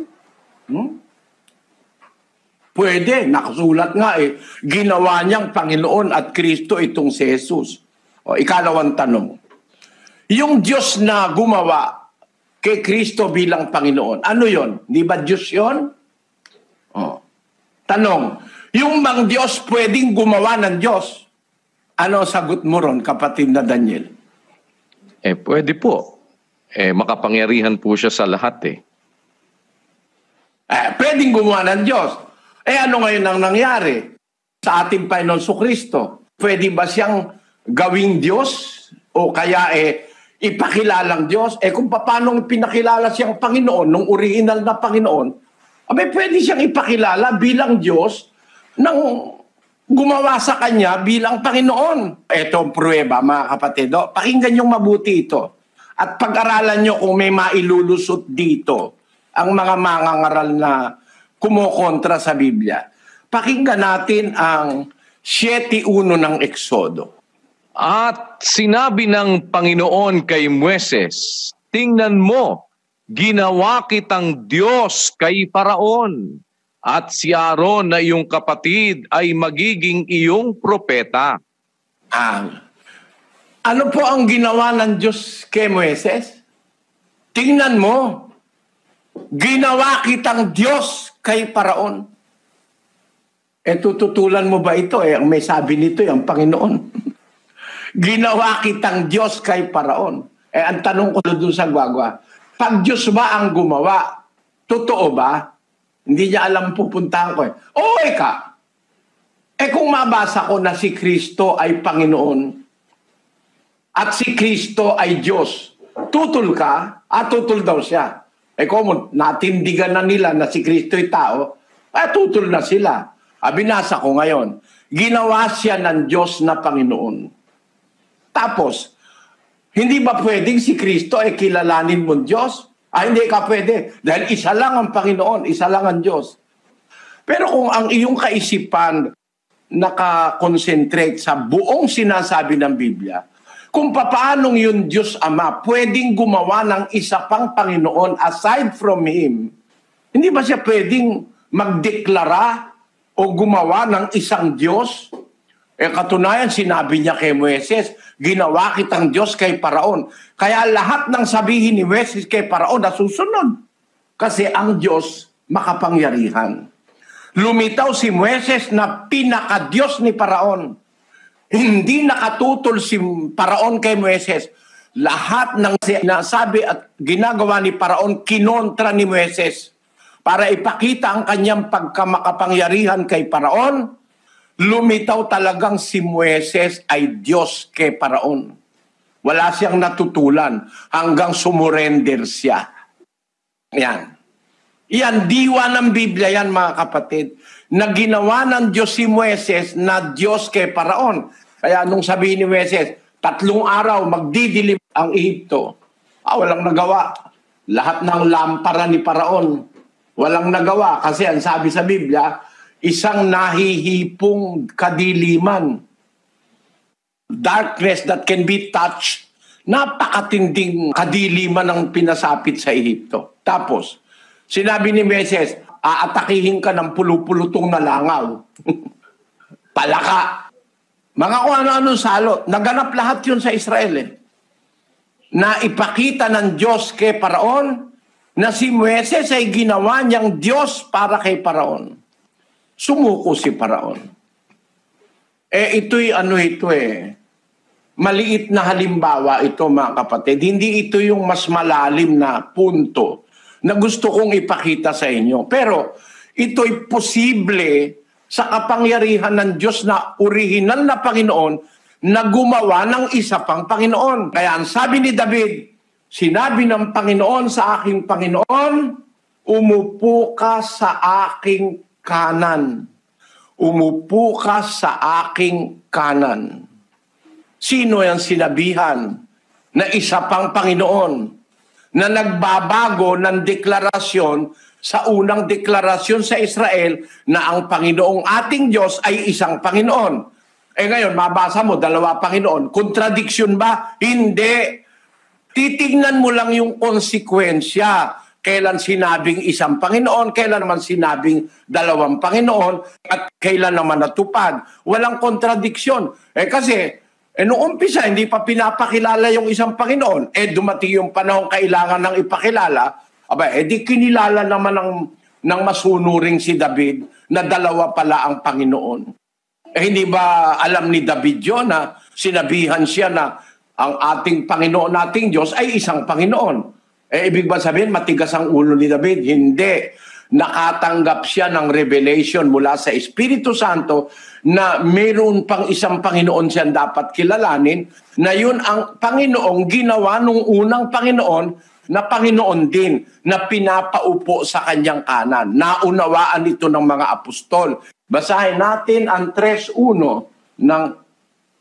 Pwede, nakasulat nga ginawa niyang Panginoon at Kristo itong si Jesus. Ikalawang tanong. Yung Diyos na gumawa kay Kristo bilang Panginoon, ano yon? Di ba Diyos yon? Tanong, yung bang Diyos pwedeng gumawa ng Diyos? Ano sagot mo ron, kapatid na Daniel? Pwede po. Makapangyarihan po siya sa lahat Pwedeng gumawa ng Diyos. Ano ngayon ang nangyari sa ating Panginoon Kristo? Pwede ba siyang gawing Diyos? O kaya ipakilalang Diyos? Kung paano pinakilala siyang Panginoon, nung original na Panginoon, pwede siyang ipakilala bilang Diyos nang gumawa sa Kanya bilang Panginoon. Ito ang pruweba, mga kapatid. Pakinggan niyong mabuti ito. At pag-aralan nyo kung may mailulusot dito ang mga mangangaral na kumokontra sa Biblia. Pakinggan natin ang 7:1 ng Exodo. At sinabi ng Panginoon kay Moises, tingnan mo, ginawa kitang Diyos kay Paraon, at si Aaron na iyong kapatid ay magiging iyong propeta. Ano po ang ginawa ng Diyos kay Moises? Tingnan mo, ginawa kitang Diyos kay Paraon. Tututulan mo ba ito? Ang may sabi nito, ang Panginoon. Ginawa kitang Diyos kay Paraon. Ang tanong ko doon sa gwagwa, pag Diyos ba ang gumawa, totoo ba? Hindi niya alam pupuntahan ko Okay ka. Kung mabasa ko na si Kristo ay Panginoon, at si Kristo ay Diyos, tutol ka? Tutol daw siya. Kung natindigan na nila na si Kristo ay tao, tutol na sila. Binasa ko ngayon, ginawa siya ng Diyos na Panginoon. Tapos, hindi ba pwedeng si Kristo ay kilalanin mong Diyos? Hindi ka pwede. Dahil isa lang ang Panginoon, isa lang ang Diyos. Pero kung ang iyong kaisipan nakakonsentrate sa buong sinasabi ng Biblia, kung paanong yung Diyos Ama pwedeng gumawa ng isa pang Panginoon aside from Him, hindi ba siya pwedeng magdeklara o gumawa ng isang Diyos? Katunayan, sinabi niya kay Moises, ginawa kitang Diyos kay Paraon. Kaya lahat ng sabihin ni Moises kay Paraon nasusunod. Kasi ang Diyos makapangyarihan. Lumitaw si Moises na pinaka-Diyos ni Paraon. Hindi nakatutol si Paraon kay Moises. Lahat ng sinasabi at ginagawa ni Paraon kinontra ni Moises para ipakita ang kanyang pagkamakapangyarihan kay Paraon. Lumitaw talagang si Moises ay Diyos kay Paraon. Wala siyang natutulan hanggang sumurrender siya. Yan, diwa ng Biblia yan, mga kapatid, na ginawa ng Diyos si Moises na Diyos kay Paraon. Kaya nung sabihin ni Moises, 3 araw magdidilim ang Ehipto. Walang nagawa. Lahat ng lampara ni Paraon, walang nagawa. Kasi ang sabi sa Biblia, isang nahihipong kadiliman. Darkness that can be touched. Napakatinding kadiliman ang pinasapit sa Ehipto. Tapos, sinabi ni Moises, aatakihin ka ng pulupulutong na langaw. Palaka. Mga kung ano-ano salot. Naganap lahat yun sa Israel. Na ipakita ng Diyos kay Paraon na si Moises ay ginawa niyang Diyos para kay Paraon. Sumuko si Paraon. Ito'y maliit na halimbawa ito, mga kapatid. Hindi ito yung mas malalim na punto na gusto kong ipakita sa inyo. Pero ito'y posible sa kapangyarihan ng Diyos na original na Panginoon na gumawa ng isa pang Panginoon. Kaya ang sabi ni David, sinabi ng Panginoon sa aking Panginoon, umupo ka sa aking kanan. Umupo ka sa aking kanan. Sino yung sinabihan na isa pang Panginoon na nagbabago ng deklarasyon sa unang deklarasyon sa Israel na ang Panginoong ating Diyos ay isang Panginoon? Ngayon, mabasa mo, dalawa Panginoon. Contradiction ba? Hindi. Titignan mo lang yung konsekwensya. Kailan sinabing isang Panginoon, kailan naman sinabing dalawang Panginoon, at kailan naman natupad. Walang kontradiksyon. Kasi, noong umpisa, hindi pa pinapakilala yung isang Panginoon. Dumating yung panahon kailangan ng ipakilala. Di kinilala naman ng masunuring si David na dalawa pala ang Panginoon. Hindi ba alam ni David yun na sinabihan siya na ang ating Panginoon, nating Diyos ay isang Panginoon? Ibig ba sabihin, matigas ang ulo ni David? Hindi. Nakatanggap siya ng revelation mula sa Espiritu Santo na mayroon pang isang Panginoon siyang dapat kilalanin, na yun ang Panginoong ginawa nung unang Panginoon na Panginoon din na pinapaupo sa kanyang kanan. Naunawaan ito ng mga apostol. Basahin natin ang 3:1 ng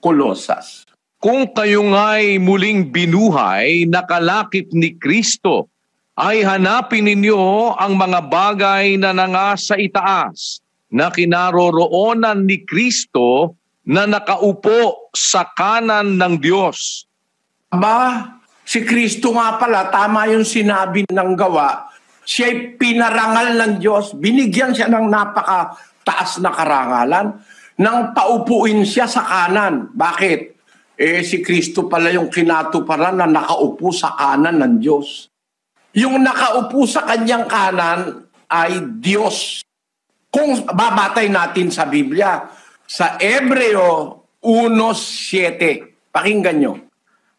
Kolosas. Kung kayo nga'y muling binuhay, nakalakip ni Kristo, ay hanapin ninyo ang mga bagay na nangasa itaas, na kinaroroonan ni Kristo na nakaupo sa kanan ng Diyos. Si Kristo nga pala, tama yung sinabi ng gawa, siya'y pinarangal ng Diyos, binigyan siya ng napakataas na karangalan, nang paupuin siya sa kanan. Bakit? Si Kristo pala yung kinatuparan na nakaupo sa kanan ng Diyos. Yung nakaupo sa kanyang kanan ay Diyos. Kung babatay natin sa Biblia, sa Hebreo 1:7, pakinggan nyo.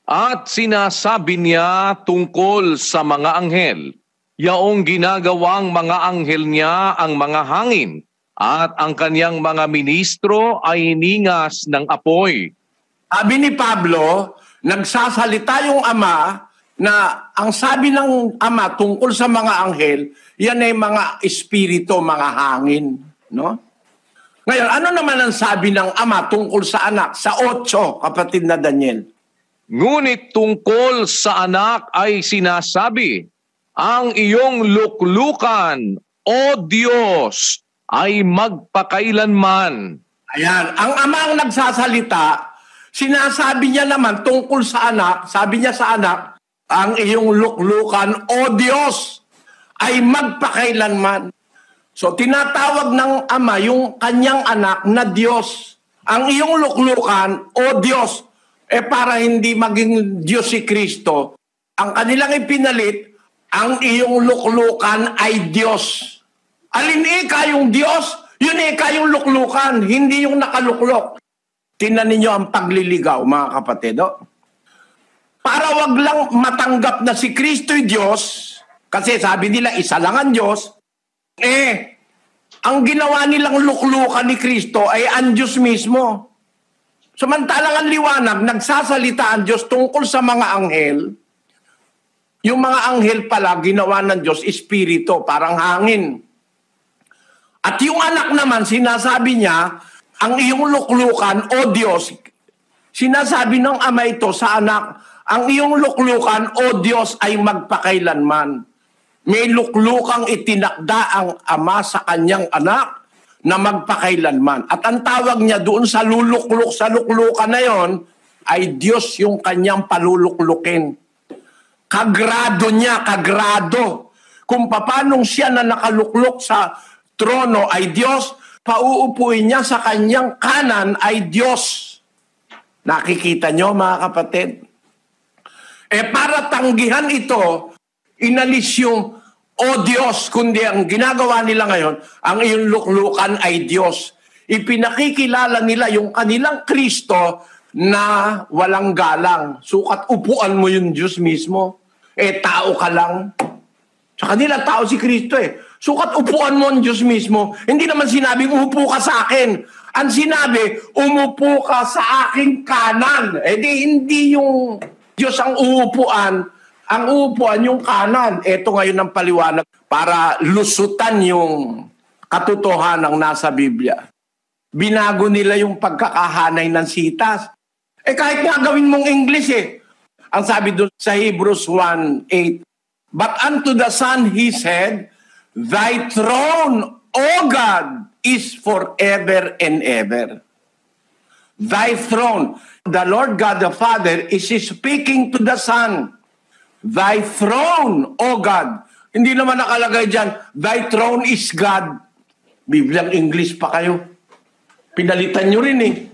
At sinasabi niya tungkol sa mga anghel, yaong ginagawang mga anghel niya ang mga hangin, at ang kanyang mga ministro ay hiningas ng apoy. Sabi ni Pablo, nagsasalita yung Ama na ang sabi ng Ama tungkol sa mga anghel, yan ay mga espiritu, mga hangin. No? Ngayon, ano naman ang sabi ng Ama tungkol sa anak? Sa 8, kapatid na Daniel. Ngunit tungkol sa anak ay sinasabi, ang iyong luklukan, O Diyos, ay magpakailanman. Ayan, ang Ama ang nagsasalita, sinasabi niya naman tungkol sa anak, sabi niya sa anak, ang iyong luklukan, O Diyos, ay magpakailanman. So tinatawag ng Ama yung kanyang anak na Diyos. Ang iyong luklukan, O Diyos, para hindi maging Diyos si Kristo, ang kanilang ipinalit, ang iyong luklukan ay Diyos. Alin yung Diyos? Yun yung luklukan, hindi yung nakaluklok. Tingnan ninyo ang pagliligaw, mga kapatid. Para wag lang matanggap na si Kristo'y Diyos, kasi sabi nila, isa lang ang Diyos, ang ginawa nilang luklukan ni Kristo ay ang Diyos mismo. Samantalang ang liwanag, nagsasalita ang Diyos tungkol sa mga anghel. Yung mga anghel pala, ginawa ng Diyos, espiritu, parang hangin. At yung anak naman, sinasabi niya, ang iyong luklukan, O Diyos, sinasabi ng Ama ito sa anak, ang iyong luklukan, O Diyos, ay magpakailanman. May luklukang itinakda ang Ama sa kanyang anak na magpakailanman. At ang tawag niya doon sa lulukluk, sa luklukan na yon, ay Diyos yung kanyang paluluklukin. Kagrado niya, kagrado. Kung paanong siya na nakalukluk sa trono ay Diyos, pauupuin niya sa kanyang kanan ay Diyos. Nakikita niyo mga kapatid? Para tanggihan ito, inalis yung O Diyos, kundi ang ginagawa nila ngayon, ang iyong luklukan ay Diyos. Ipinakikilala nila yung kanilang Kristo na walang galang. Sukat upuan mo yung Diyos mismo. Tao ka lang. Sa kanila, tao si Kristo Sukat upuan mo ang Diyos mismo. Hindi naman sinabing umupo ka sa akin. Ang sinabi, umupo ka sa aking kanan. Hindi yung Diyos ang uupuan. Ang uupuan yung kanan. Ito ngayon ang paliwanag para lusutan yung katotohanan ng nasa Biblia. Binago nila yung pagkakahanay ng sitas. Kahit nga gawin mong English Ang sabi doon sa Hebrews 1:8, but unto the Son he said, Thy throne, O God, is forever and ever. Thy throne. The Lord God the Father is speaking to the Son. Thy throne, O God. Hindi naman nakalagay dyan, Thy throne is God. Biblyang English pa kayo. Pinalitan nyo rin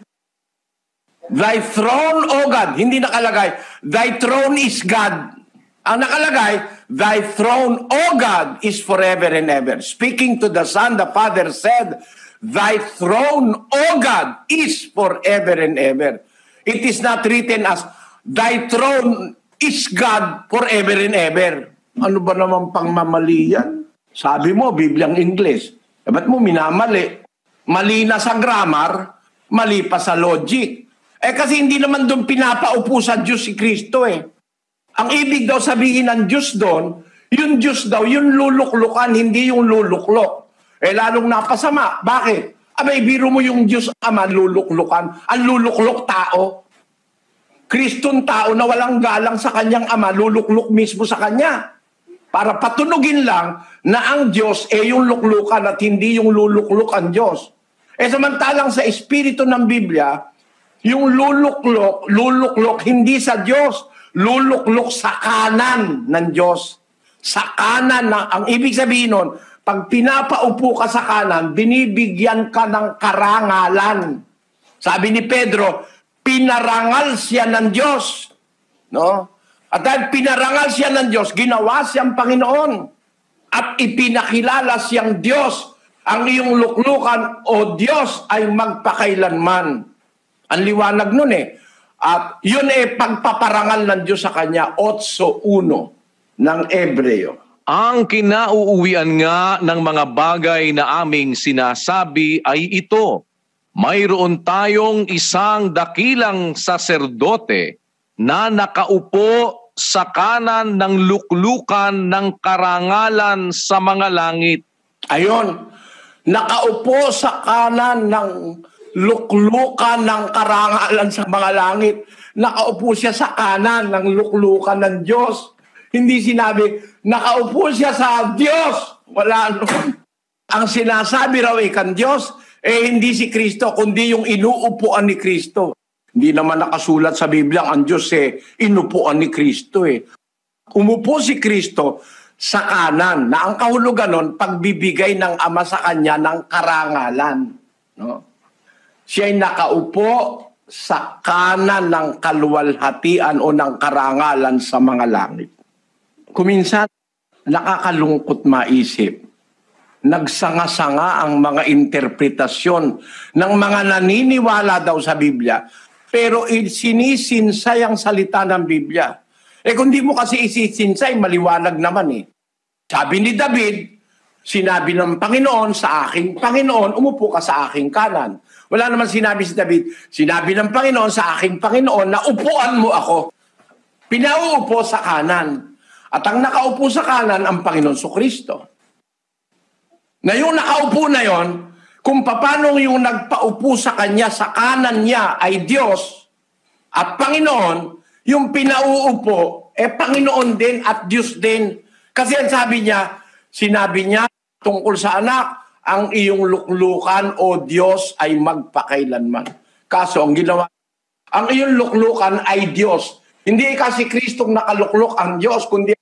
Thy throne, O God. Hindi nakalagay, Thy throne is God. Ang nakalagay, Thy throne, O God, is forever and ever. Speaking to the Son, the Father said, Thy throne, O God, is forever and ever. It is not written as, Thy throne is God forever and ever. Ano ba naman pangmamali yan? Sabi mo, Biblyang English. Ba't mo minamali? Mali na sa grammar, mali pa sa logic. Kasi hindi naman doon pinapaupo sa Diyos si Kristo Ang ibig daw sabihin ng Diyos doon, yung Diyos daw, yung luluklukan, hindi yung luluklok. Lalong napasama. Bakit? Abay, biro mo yung Diyos Ama, luluklukan. Ang luluklok tao. Kristong tao na walang galang sa kanyang Ama, luluklok mismo sa kanya. Para patunugin lang na ang Diyos yung luklukan at hindi yung luluklok ang Diyos. Samantalang sa Espiritu ng Biblia, yung luluklok hindi sa Diyos, luluklok sa kanan ng Diyos. Sa kanan, ang ibig sabihin nun, pag pinapaupo ka sa kanan, binibigyan ka ng karangalan. Sabi ni Pedro, pinarangal siya ng Diyos. No? At dahil pinarangal siya ng Diyos, ginawa siyang Panginoon. At ipinakilala siyang Diyos. Ang iyong luklukan, O Diyos, ay magpakailanman. Ang liwanag nun At yun pagpaparangal ng Diyos sa kanya, 8:1 ng Ebreo. Ang kinauuwian nga ng mga bagay na aming sinasabi ay ito. Mayroon tayong isang dakilang saserdote na nakaupo sa kanan ng luklukan ng karangalan sa mga langit. Ayon, nakaupo sa kanan ng luklukan ng karangalan sa mga langit. Nakaupo siya sa kanan ng luklukan ng Diyos. Hindi sinabi, nakaupo siya sa Diyos. Wala nun. Ang sinasabi raw kan Diyos, hindi si Kristo, kundi yung inuupuan ni Kristo. Hindi naman nakasulat sa Biblia, ang Diyos inupuan ni Kristo Umupo si Kristo sa kanan, na ang kahulugan nun, pagbibigay ng Ama sa kanya ng karangalan. No? Siya'y nakaupo sa kanan ng kaluwalhatian o ng karangalan sa mga langit. Kuminsan, nakakalungkot maisip. Nagsanga-sanga ang mga interpretasyon ng mga naniniwala daw sa Biblia, pero sinisinsay ang salita ng Biblia. Kung di mo kasi isisinsay, maliwanag naman Sabi ni David, sinabi ng Panginoon sa aking Panginoon, umupo ka sa aking kanan. Wala naman sinabi si David. Sinabi ng Panginoon sa aking Panginoon na upuan mo ako. Pinauupo sa kanan. At ang nakaupo sa kanan, ang Panginoon Kristo. Na yung nakaupo na yon, kung paano yung nagpaupo sa kanya, sa kanan niya ay Diyos at Panginoon, Yung pinauupo, Panginoon din at Diyos din. Kasi ang sinabi niya tungkol sa anak, ang iyong luklukan o Diyos ay magpakailanman. Kaso ang ginawa, ang iyong luklukan ay Diyos. Hindi kasi Kristong nakaluklok ang Diyos, kundi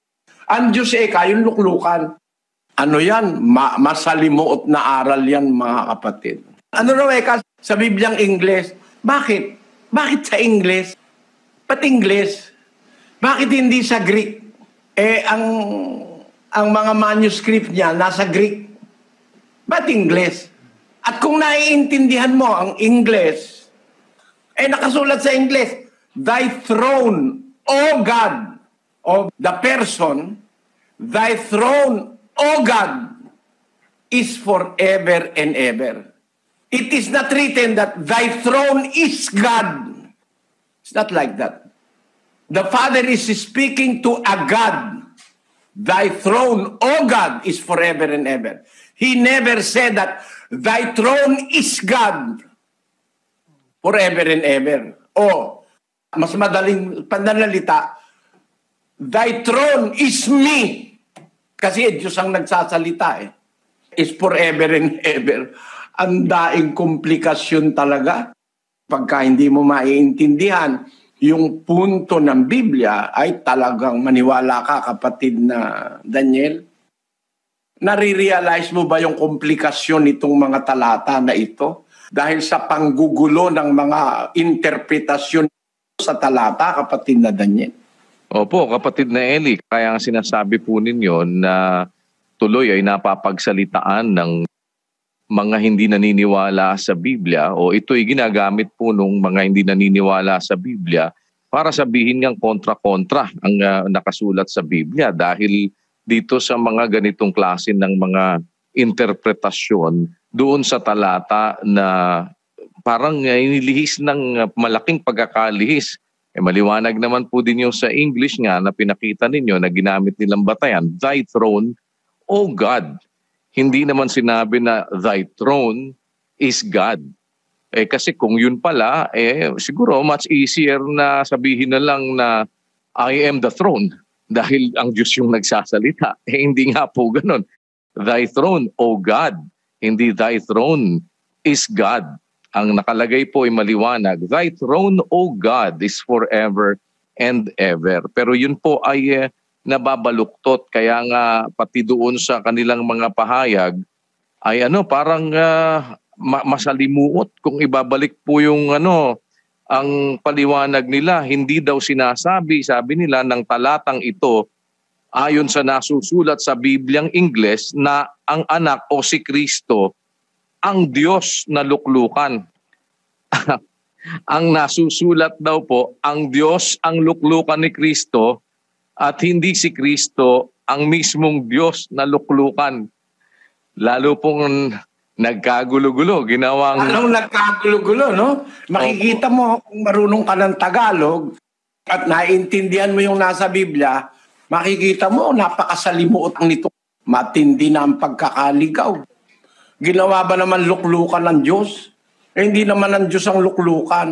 ang Diyos yung luklukan. Ano yan? Masalimuot na aral yan, mga kapatid. Ano na sa Bibliang Ingles? Bakit? Bakit sa Ingles? Ba't Ingles? Bakit hindi sa Greek? Ang mga manuscript niya nasa Greek. Ba't Ingles? At kung naiintindihan mo ang Ingles, nakasulat sa Ingles, Thy throne, O God, of the person, Thy throne, O God, is forever and ever. It is not written that Thy throne is God. It's not like that. The Father is speaking to a God. Thy throne, O God, is forever and ever. He never said that Thy throne is God forever and ever. O, mas madaling pananalita, Thy throne is me. Kasi Diyos ang nagsasalita is forever and ever. Ang daing komplikasyon talaga. Pagka hindi mo maiintindihan yung punto ng Biblia, ay talagang maniwala ka, kapatid na Daniel. Nare-realize mo ba yung komplikasyon nitong mga talata na ito? Dahil sa panggugulo ng mga interpretasyon sa talata, kapatid na Daniel. Opo, kapatid na Eli, kaya ang sinasabi po ninyo na tuloy ay napapagsalitaan ng mga hindi naniniwala sa Biblia, o ito'y ginagamit po ng mga hindi naniniwala sa Biblia para sabihin niyang kontra-kontra ang nakasulat sa Biblia, dahil dito sa mga ganitong klase ng mga interpretasyon doon sa talata na parang inilihis ng malaking pagkakalihis. Maliwanag naman po din yung sa English nga na pinakita ninyo na ginamit nilang batayan, Thy throne, O God. Hindi naman sinabi na Thy throne is God. Kasi kung yun pala, siguro much easier na sabihin na lang na I am the throne dahil ang Diyos yung nagsasalita. Hindi nga po ganun. Thy throne, O God. Hindi Thy throne is God. Ang nakalagay po ay maliwanag. Thy throne, O God, is forever and ever. Pero yun po ay nababaluktot. Kaya nga pati doon sa kanilang mga pahayag ay parang masalimuot kung ibabalik po yung ang paliwanag nila. Hindi daw sinasabi, sabi nila, ng talatang ito ayon sa nasusulat sa Bibliang Ingles na ang anak o si Kristo ang Diyos na luklukan. Ang nasusulat daw po, ang Diyos ang luklukan ni Kristo at hindi si Kristo ang mismong Diyos na luklukan. Lalo pong nagkagulo-gulo, ginawang... Anong nagkagulo-gulo, no? Makikita mo kung marunong ka ng Tagalog at naiintindihan mo yung nasa Biblia, makikita mo napakasalimuot nito. Matindi na ang pagkakaligaw. Ginawa ba naman luklukan ng Diyos? Hindi naman ng Diyos ang luklukan.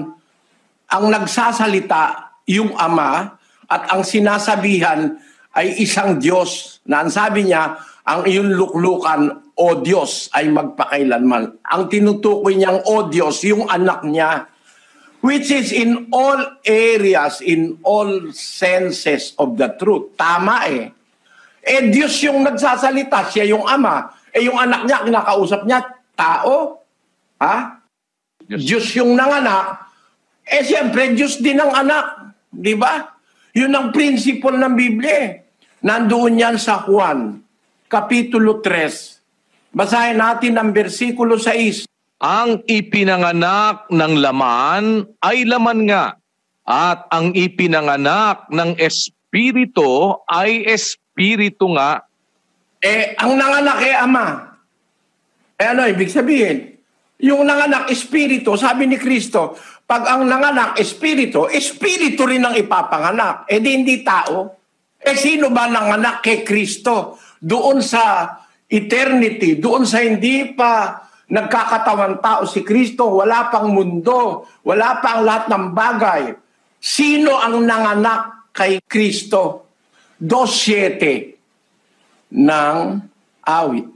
Ang nagsasalita, yung Ama, at ang sinasabihan ay isang Diyos na ang sabi niya, ang iyong luklukan o Diyos ay magpakailanman. Ang tinutukoy niyang o Diyos, yung anak niya, which is in all areas, in all senses of the truth. Tama Diyos yung nagsasalita, siya yung Ama. Yung anak niya, kinakausap niya, tao. Ha? Diyos yung nanganak. Siyempre, Diyos din ang anak. Di ba? Yun ang principle ng Biblia. Nandoon yan sa Juan, Kapitulo 3. Basahin natin ang versikulo 6. Ang ipinanganak ng laman ay laman nga, at ang ipinanganak ng Espiritu ay Espiritu nga. Ang nanganak Ama. Ano ibig sabihin? Yung nanganak Espiritu, sabi ni Kristo, pag ang nanganak Espiritu, Espiritu rin ang ipapanganak. Hindi tao. Sino ba nanganak kay Kristo? Doon sa eternity, doon sa hindi pa nagkakatawan tao si Kristo, wala pang mundo, wala pang lahat ng bagay. Sino ang nanganak kay Kristo? 2:7 ng awit.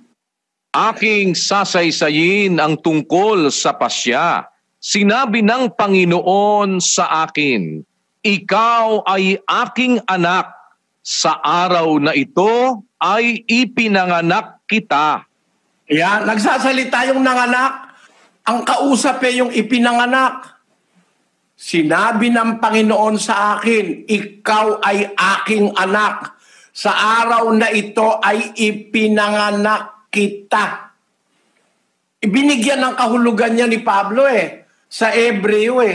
Aking sasaysayin ang tungkol sa pasya. Sinabi ng Panginoon sa akin, ikaw ay aking anak. Sa araw na ito ay ipinanganak kita. Yan, nagsasalita yung nanganak. Ang kausap yung ipinanganak. Sinabi ng Panginoon sa akin, ikaw ay aking anak. Sa araw na ito ay ipinanganak kita. Ibinigyan ng kahulugan niya ni Pablo sa Hebreo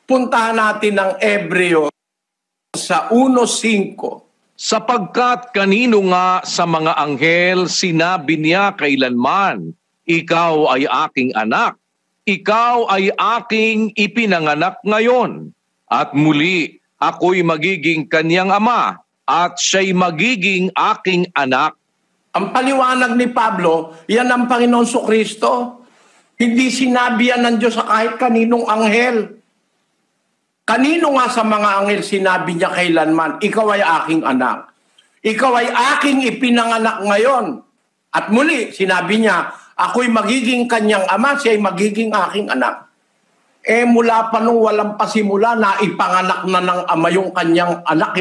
Puntahan natin ang Hebreo sa 1:5. Sapagkat kanino nga sa mga anghel sinabi niya kailanman, ikaw ay aking anak, ikaw ay aking ipinanganak ngayon, at muli ako'y magiging kanyang ama, at siya'y magiging aking anak. Ang paliwanag ni Pablo, yan ang Panginoon Kristo. Hindi sinabi yan ng Diyos sa kahit kaninong anghel. Kanino nga sa mga anghel sinabi niya kailanman, ikaw ay aking anak. Ikaw ay aking ipinanganak ngayon. At muli, sinabi niya, ako'y magiging kanyang ama, siya ay magiging aking anak. Mula pa nung walang pasimula, naipanganak na ng ama yung kanyang anak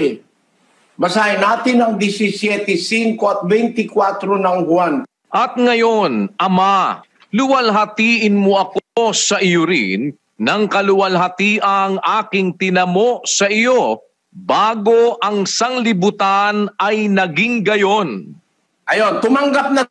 Basahin natin ang 17:5 at 24 ng Juan. At ngayon, Ama, luwalhatiin mo ako sa iyo rin, ng kaluwalhatiang aking tinamo sa iyo, bago ang sanglibutan ay naging gayon. Ayon, tumanggap na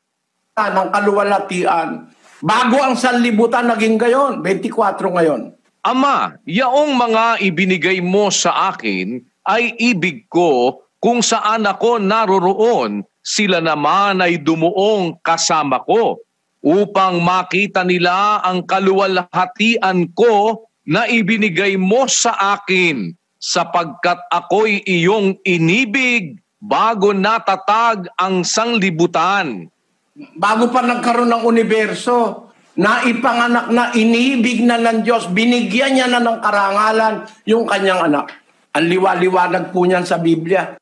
ng kaluwalhatian. Bago ang sanlibutan naging gayon, 24 ngayon. Ama, yaong mga ibinigay mo sa akin ay ibig ko, kung saan ako naroroon, sila naman ay dumuong kasama ko, upang makita nila ang kaluwalhatian ko na ibinigay mo sa akin, sapagkat ako'y iyong inibig bago natatag ang sanglibutan. Bago pa nagkaroon ng universo, naipanganak na, inibig na ng Diyos, binigyan niya na ng karangalan yung kanyang anak. Ang liwa-liwanag po niyan sa Biblia.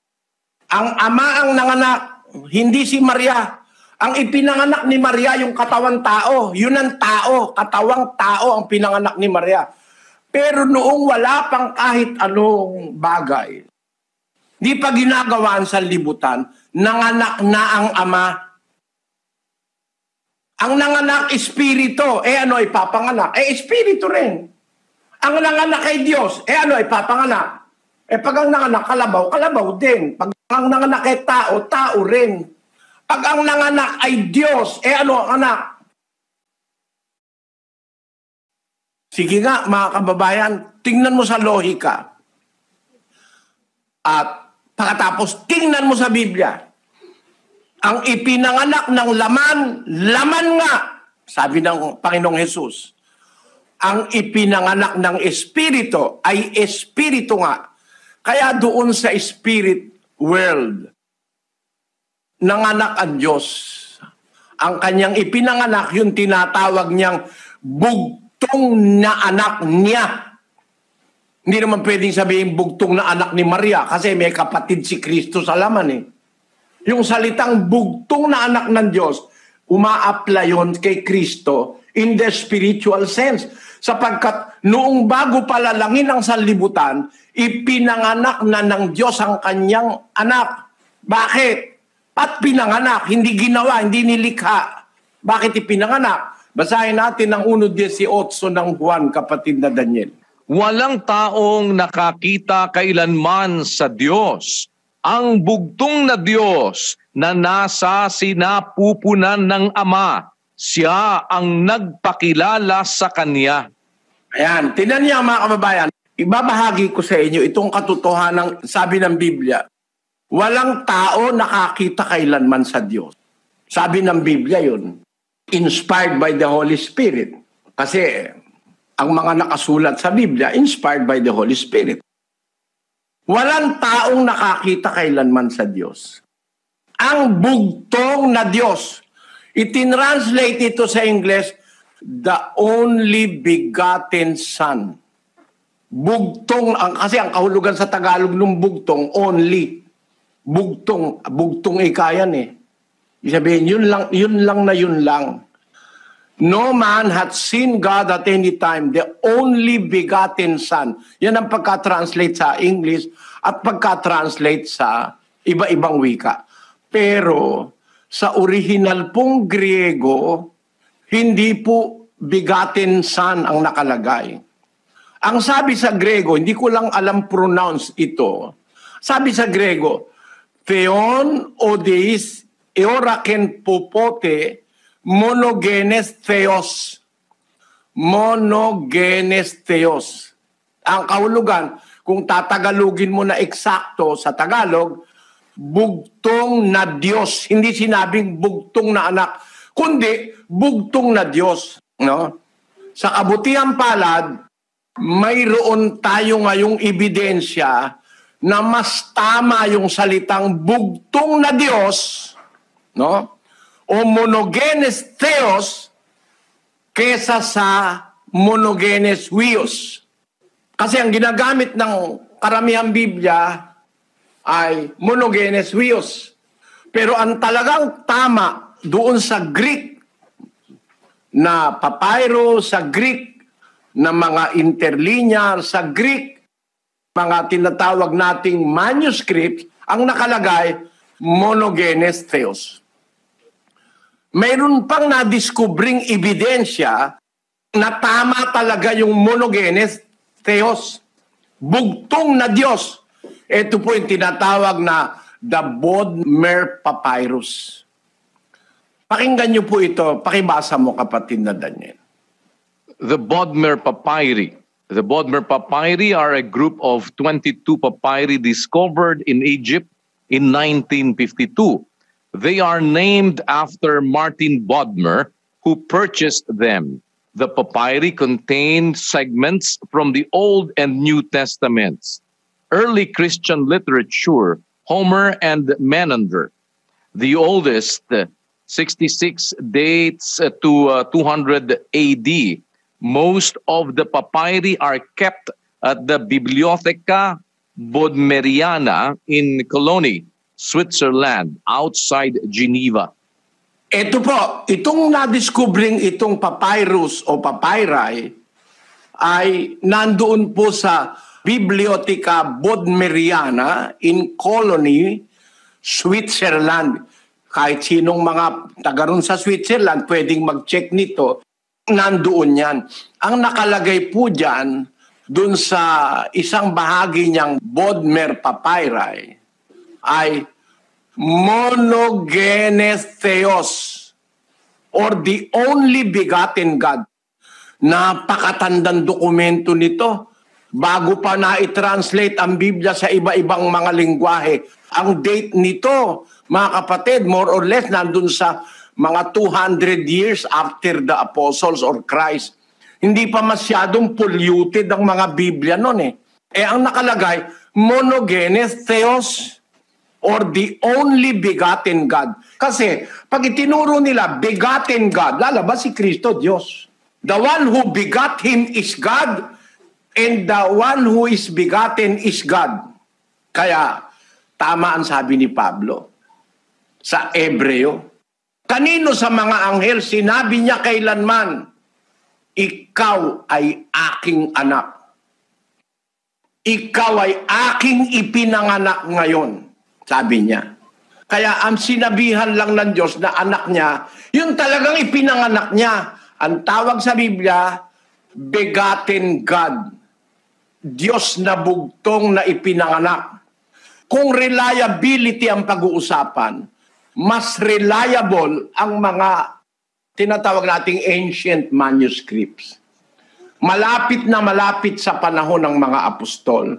Ang ama ang nanganak, hindi si Maria. Ang ipinanganak ni Maria yung katawan tao. Yun ang tao, katawang tao ang pinanganak ni Maria. Pero noong wala pang kahit anong bagay, di pa ginagawa sa libutan, nanganak na ang ama. Ang nanganak, espiritu. Ano ipapanganak? Espiritu rin. Ang nanganak ay Diyos. Ano ipapanganak? Pag ang nanganak, kalabaw, kalabaw din. Pag ang nanganak ay tao, tao rin. Pag ang nanganak ay Diyos, ano ang anak? Sige nga, mga kababayan, tingnan mo sa lohika. At pagkatapos, tingnan mo sa Biblia. Ang ipinanganak ng laman, laman nga, sabi ng Panginoong Hesus. Ang ipinanganak ng Espiritu ay Espiritu nga. Kaya doon sa Spirit world, nanganak ang Diyos. Ang kanyang ipinanganak, yung tinatawag niyang bugtong na anak niya. Hindi naman pwedeng sabihin bugtong na anak ni Maria kasi may kapatid si Kristo sa laman Yung salitang bugtong na anak ng Diyos, uma-apply yun kay Kristo in the spiritual sense. Sapagkat noong bago palalangin ang sanlibutan, ipinanganak na ng Diyos ang kanyang anak. Bakit? At pinanganak, hindi ginawa, hindi nilikha. Bakit ipinanganak? Basahin natin ang 1:18 ng Juan, kapatid na Daniel. Walang taong nakakita kailanman sa Diyos. Ang bugtong na Diyos na nasa sinapupunan ng Ama, siya ang nagpakilala sa Kanya. Ayan, tinan niya mga kababayan, ibabahagi ko sa inyo itong katotohanan sabi ng Biblia. Walang tao nakakita kailanman sa Diyos. Sabi ng Biblia yun. Inspired by the Holy Spirit. Kasi ang mga nakasulat sa Biblia, inspired by the Holy Spirit. Walang taong nakakita kailanman sa Diyos. Ang bugtong na Diyos, itinranslate ito sa English, the only begotten Son. Bugtong, kasi ang kahulugan sa Tagalog ng bugtong, only. Bugtong ikayan eh. Sabihin, yun lang. No man hath seen God at any time, the only begotten Son. Yan ang pagka-translate sa English at pagka-translate sa iba-ibang wika. Pero sa original pong Griego, hindi po begotten Son ang nakalagay. Ang sabi sa Griego, hindi ko lang alam pronounce ito. Sabi sa Griego, Theon odeis eoraken popote monogenes theos. Monogenes theos. Ang kahulugan, kung tatagalugin mo na eksakto sa Tagalog, bugtong na Diyos. Hindi sinabing bugtong na anak, kundi bugtong na Diyos. No? Sa kabutihan palad, mayroon tayo ngayong ebidensya na mas tama yung salitang bugtong na Diyos, no? O monogenes theos kesa sa monogenes huios. Kasi ang ginagamit ng karamihang Biblia ay monogenes huios. Pero ang talagang tama doon sa Greek na papyrus, sa Greek na mga interlinear, sa Greek mga tinatawag nating manuscript, ang nakalagay monogenes theos. Mayroon pang nadiskubring ebidensya na tama talaga yung monogenes theos. Bugtong na Diyos. Ito po yung tinatawag na the Bodmer Papyrus. Pakinggan niyo po ito. Pakibasa mo, kapatid na Daniel. The Bodmer Papyri. The Bodmer Papyri are a group of 22 papyri discovered in Egypt in 1952. They are named after Martin Bodmer, who purchased them. The papyri contain segments from the Old and New Testaments, early Christian literature, Homer and Menander. The oldest, 66, dates to 200 AD. Most of the papyri are kept at the Bibliotheca Bodmeriana in Cologne, Switzerland, outside Geneva. Ito po, itong nadiskubring itong papyrus o papyri ay nandoon po sa Bibliotheca Bodmeriana in Cologne, Switzerland. Kahit sinong mga taga ron sa Switzerland pwedeng mag-check nito, nandoon yan. Ang nakalagay po dyan, dun sa isang bahagi niyang Bodmer Papyri, ay monogenes theos, or the only begotten God. Napakatandang dokumento nito. Bago pa na i-translate ang Biblia sa iba-ibang mga lingwahe. Ang date nito, mga kapatid, more or less, nandun sa mga 200 years after the apostles or Christ. Hindi pa masyadong polluted ang mga Biblia noon eh. Ang nakalagay, monogenes theos, or the only begotten God. Kasi pag itinuro nila begotten God, lalabas si Kristo Diyos. The one who begot Him is God, and the one who is begotten is God. Kaya tama ang sabi ni Pablo sa Hebreo. Kanino sa mga anghel sinabi niya kailanman, ikaw ay aking anak. Ikaw ay aking ipinanganak ngayon, sabi niya. Kaya ang sinabihan lang ng Diyos na anak niya, yung talagang ipinanganak niya. Ang tawag sa Biblia, begotten God. Diyos na bugtong na ipinanganak. Kung reliability ang pag-uusapan, mas reliable ang mga tinatawag nating ancient manuscripts. Malapit na malapit sa panahon ng mga apostol.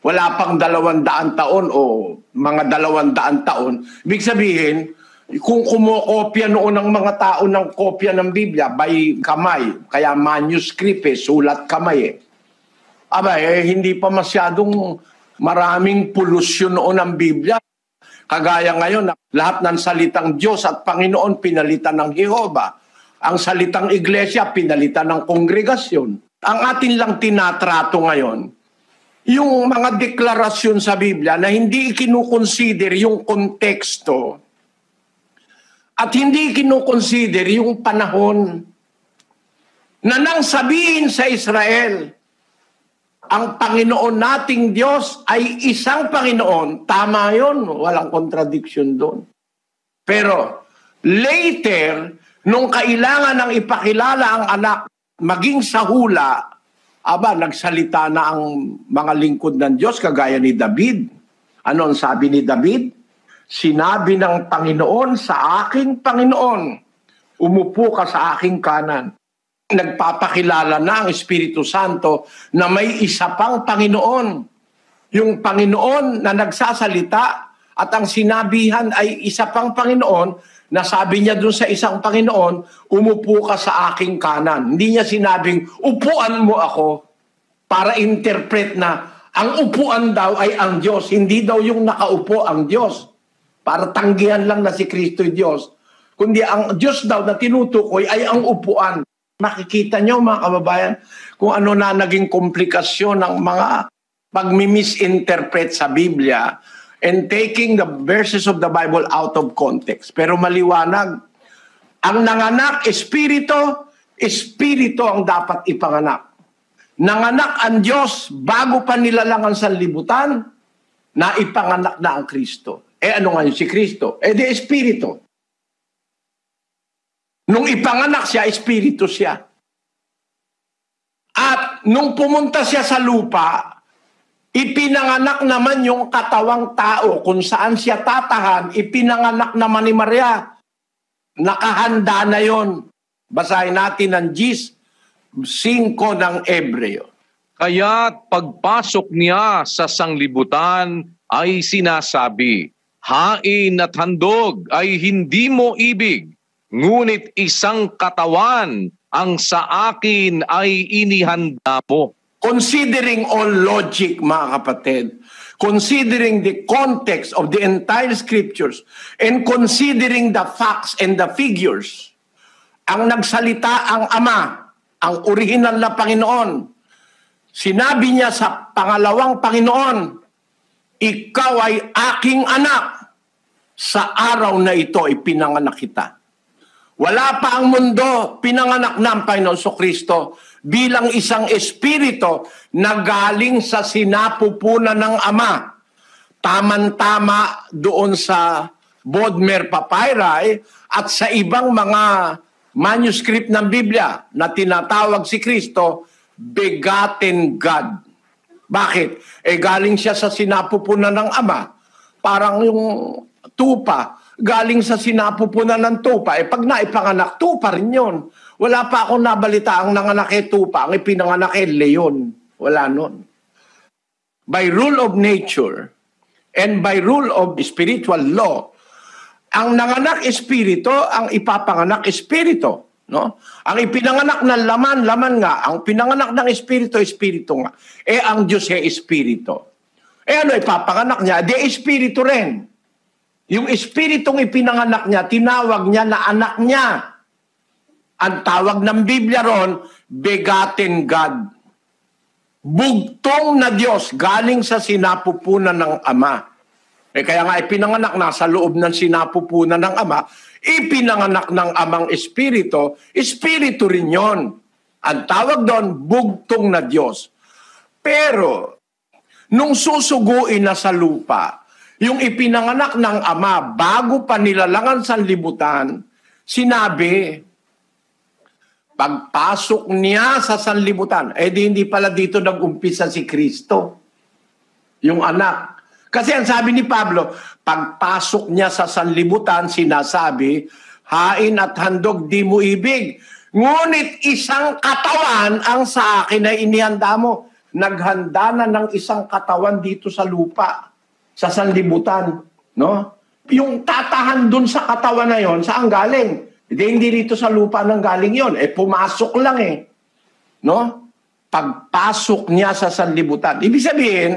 Wala pang 200 taon o mga 200 taon. Ibig sabihin, kung kumokopya noon ng mga tao ng kopya ng Biblia by kamay, kaya manuscript sulat kamay hindi pa masyadong maraming polusyon noon ng Biblia. Kagaya ngayon, lahat ng salitang Diyos at Panginoon pinalitan ng Jehova. Ang salitang iglesia pinalitan ng kongregasyon. Ang atin lang tinatrato ngayon, yung mga deklarasyon sa Biblia na hindi kinukonsider yung konteksto at hindi kinukonsider yung panahon na nang sabihin sa Israel, ang Panginoon nating Diyos ay isang Panginoon. Tama yun, walang contradiction doon. Pero later, nung kailangan ng ipakilala ang anak maging sa hula, nagsalita na ang mga lingkod ng Diyos kagaya ni David. Ano ang sabi ni David? Sinabi ng Panginoon sa aking Panginoon, umupo ka sa aking kanan. Nagpapakilala na ang Espiritu Santo na may isa pang Panginoon. Yung Panginoon na nagsasalita at ang sinabihan ay isa pang Panginoon na sabi niya dun sa isang Panginoon, umupo ka sa aking kanan. Hindi niya sinabing, upuan mo ako para interpret na ang upuan daw ay ang Diyos. Hindi daw yung nakaupo ang Diyos para tanggihan lang na si Kristo Diyos. Kundi ang Diyos daw na tinutukoy ay ang upuan. Makikita nyo mga kababayan kung ano na naging komplikasyon ng mga pag-misinterpret sa Biblia and taking the verses of the Bible out of context. Pero maliwanag, ang nanganak, espiritu, espiritu ang dapat ipanganak. Nanganak ang Diyos bago pa nilalang ang sanlibutan, na ipanganak na ang Kristo. Ano nga yun si Kristo? Di espiritu. Nung ipanganak siya, espiritu siya. At nung pumunta siya sa lupa, ipinanganak naman yung katawang tao kung saan siya tatahan, ipinanganak naman ni Maria. Nakahanda na yon. Basahin natin ang Gis 5 ng Hebreo. Kaya't pagpasok niya sa sanglibutan ay sinasabi, hain at handog ay hindi mo ibig, ngunit isang katawan ang sa akin ay inihanda mo. Considering all logic, mga kapatid, considering the context of the entire scriptures, and considering the facts and the figures, ang nagsalita ang Ama, ang original na Panginoon. Sinabi niya sa pangalawang Panginoon, ikaw ay aking anak. Sa araw na ito, ipinanganak kita. Wala pa ang mundo, pinanganak na ang Panginoon Kristo bilang isang espiritu na galing sa sinapupunan ng Ama. Taman-tama doon sa Bodmer Papyri at sa ibang mga manuscript ng Biblia na tinatawag si Kristo, begotten God. Bakit? Galing siya sa sinapupunan ng Ama. Parang yung tupa, galing sa sinapupunan ng tupa. Pag naipanganak, tupa rin yun. Wala pa akong nabalita ang nanganak tupa, ang ipinanganak leon. Wala nun. By rule of nature and by rule of spiritual law, ang nanganak espiritu, ang ipapanganak espiritu. No? Ang ipinanganak ng laman, laman nga. Ang pinanganak ng espiritu, espiritu nga. Ang Diyos ay espiritu. Ano ipapanganak niya? Espiritu rin. Yung espiritong ipinanganak niya, tinawag niya na anak niya. Ang tawag ng Biblia ron, begotten God. Bugtong na Diyos, galing sa sinapupunan ng Ama. Kaya nga ipinanganak na sa loob ng sinapupunan ng Ama, ipinanganak ng Amang Espiritu, Espiritu rin yun. Ang tawag doon, bugtong na Diyos. Pero, nung susuguin na sa lupa, yung ipinanganak ng Ama bago pa nilalangan sa libutan, sinabi, pagpasok niya sa sanlibutan, hindi pala dito nag-umpisa si Kristo, yung anak. Kasi ang sabi ni Pablo, pagpasok niya sa sanlibutan, sinasabi, hain at handog di mo ibig, ngunit isang katawan ang sa akin ay inihanda mo. Naghanda na ng isang katawan dito sa lupa, sa sanlibutan. No? Yung tatahan dun sa katawan na yon, saan galing? Hindi rito sa lupa nang galing yon. Pumasok lang No? Pagpasok niya sa sanlibutan. Ibig sabihin,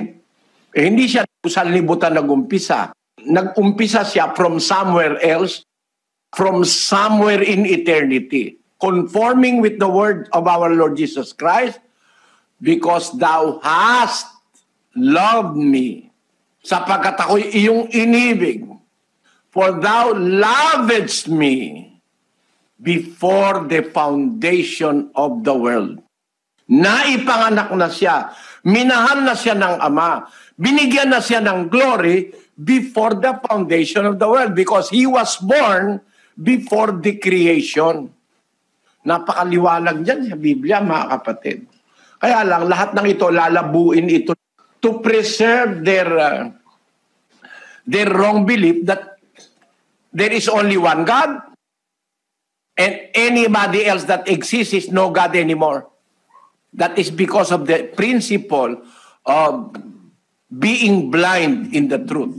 hindi siya sa sanlibutan nag-umpisa. Nag-umpisa siya from somewhere else, from somewhere in eternity. Conforming with the word of our Lord Jesus Christ, because thou hast loved me, sapagkat ako'y iyong inibig. For thou lovedst me before the foundation of the world. Naipanganak na siya, minahal na siya ng Ama, binigyan na siya ng glory before the foundation of the world because He was born before the creation. Napakaliwanag dyan sa Biblia, mga kapatid. Kaya lang, lahat ng ito, lalabuin ito to preserve their wrong belief that there is only one God and anybody else that exists is no God anymore. That is because of the principle of being blind in the truth.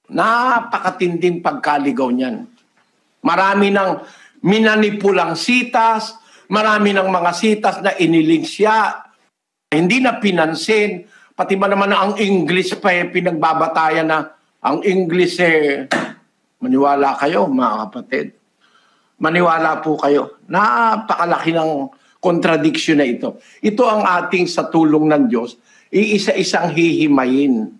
Napakatinding pagkaligaw niyan. Marami ng minanipulang sitas, marami ng mga sitas na iniling siya, hindi na pinansin, pati ba naman ang English pa pinagbabatayan na ang English maniwala kayo mga kapatid. Maniwala po kayo. Napakalaki ng contradiction na ito. Ito ang ating sa tulong ng Diyos, iisa-isang hihimayin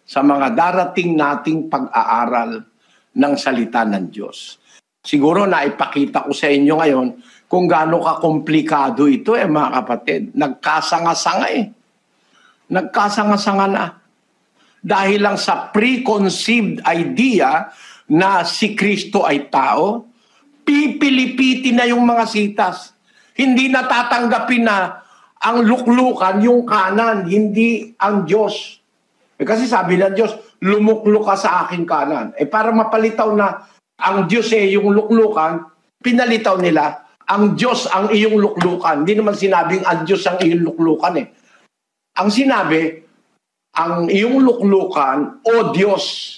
sa mga darating nating pag-aaral ng salita ng Diyos. Siguro naipakita ko sa inyo ngayon kung gaano ka-komplikado ito mga kapatid. Nagkasanga-sanga Nagkasanga-sanga na. Dahil lang sa preconceived idea na si Kristo ay tao, pipilipitin na yung mga sitas. Hindi natatanggapin na ang luklukan, yung kanan, hindi ang Diyos. Kasi sabi ng Diyos, lumukluk ka sa aking kanan. Para mapalitaw na ang Diyos yung luklukan, pinalitaw nila, ang Diyos ang iyong luklukan. Hindi naman sinabing ang Diyos ang iyong luklukan Ang sinabi, ang iyong luklukan o Diyos.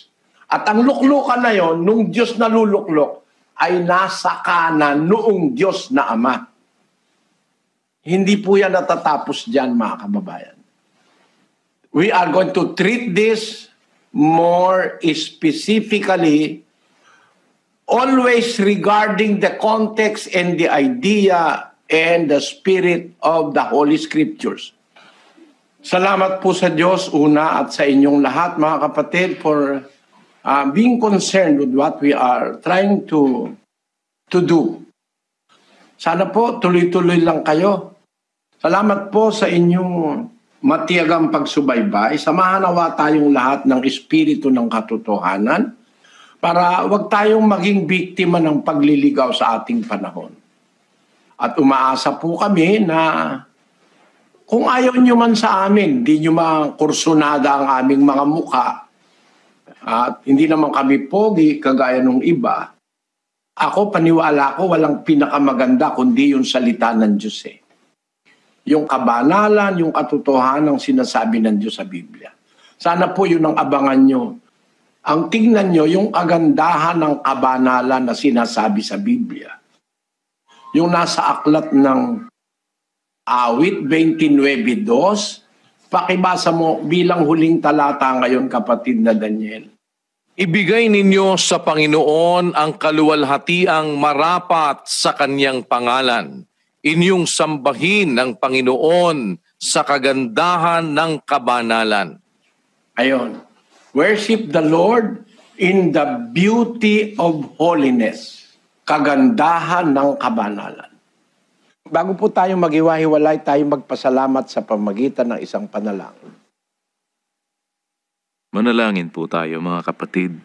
At ang luklukan na yon, nung Diyos na luluklok, ay nasa kanan noong Diyos na Ama. Hindi po yan natatapos dyan, mga kababayan. We are going to treat this more specifically, always regarding the context and the idea and the spirit of the Holy Scriptures. Salamat po sa Diyos, una, at sa inyong lahat, mga kapatid, for being concerned with what we are trying to do. Sana po, tuloy-tuloy lang kayo. Salamat po sa inyong matiyagang pagsubaybay. Samahan nawa tayong lahat ng espiritu ng katotohanan para wag tayong maging biktima ng pagliligaw sa ating panahon. At umaasa po kami na kung ayaw nyo man sa amin, di nyo makursunada ang aming mga mukha, at hindi naman kami pogi kagaya ng iba, ako, paniwala ko, walang pinakamaganda kundi yung salita ng Diyos Yung kabanalan, yung katotohanan ng sinasabi ng Diyos sa Biblia. Sana po yun ang abangan nyo. Ang tingnan nyo, yung kagandahan ng kabanalan na sinasabi sa Biblia. Yung nasa aklat ng Awit 29:2, pakibasa mo bilang huling talata ngayon, kapatid na Daniel. Ibigay ninyo sa Panginoon ang kaluwalhatiang marapat sa kanyang pangalan. Inyong sambahin ng Panginoon sa kagandahan ng kabanalan. Ayon. Worship the Lord in the beauty of holiness. Kagandahan ng kabanalan. Bago po tayo maghiwa-hiwalay, tayo magpasalamat sa pamagitan ng isang panalangin. Manalangin po tayo, mga kapatid.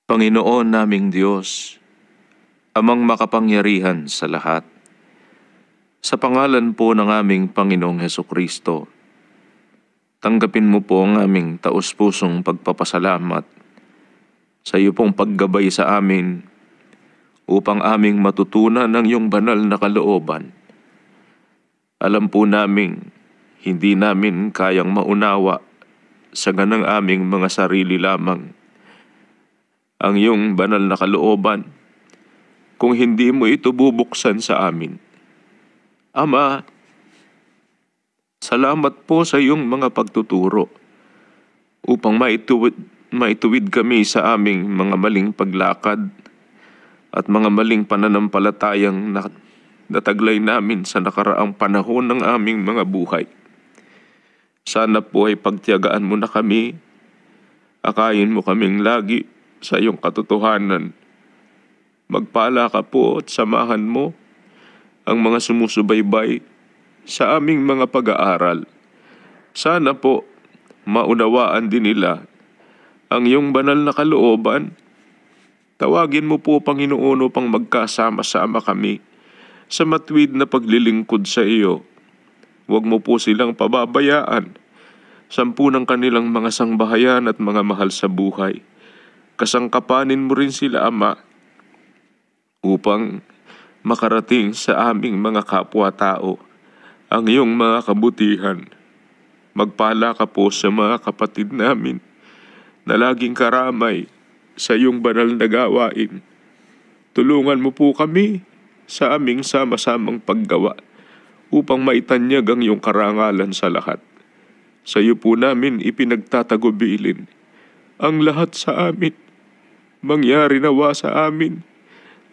Panginoon naming Diyos, Amang makapangyarihan sa lahat, sa pangalan po ng aming Panginoong Hesukristo, tanggapin mo po ang aming taus-pusong pagpapasalamat sa iyo pong paggabay sa amin upang aming matutunan ang iyong banal na kalooban. Alam po naming hindi namin kayang maunawa sa ganang aming mga sarili lamang ang iyong banal na kalooban kung hindi mo ito bubuksan sa amin. Ama, salamat po sa iyong mga pagtuturo upang maituwid kami sa aming mga maling paglakad at mga maling pananampalatayang na taglay namin sa nakaraang panahon ng aming mga buhay. Sana po ay pagtiyagaan mo na kami, akayin mo kaming lagi sa iyong katotohanan. Magpala ka po at samahan mo ang mga sumusubaybay sa aming mga pag-aaral. Sana po maunawaan din nila ang iyong banal na kalooban. Tawagin mo po, Panginoon, upang magkasama-sama kami sa matuwid na paglilingkod sa iyo. Huwag mo po silang pababayaan. 10 ng kanilang mga sangbahayan at mga mahal sa buhay. Kasangkapanin mo rin sila, Ama, upang makarating sa aming mga kapwa-tao ang iyong mga kabutihan. Magpala ka po sa mga kapatid namin na laging karamay sa iyong banal na gawain. Tulungan mo po kami sa aming sama-samang paggawa upang maitanyag ang iyong karangalan sa lahat. Sa iyo po namin ipinagtatagubilin ang lahat sa amin. Mangyari nawa sa amin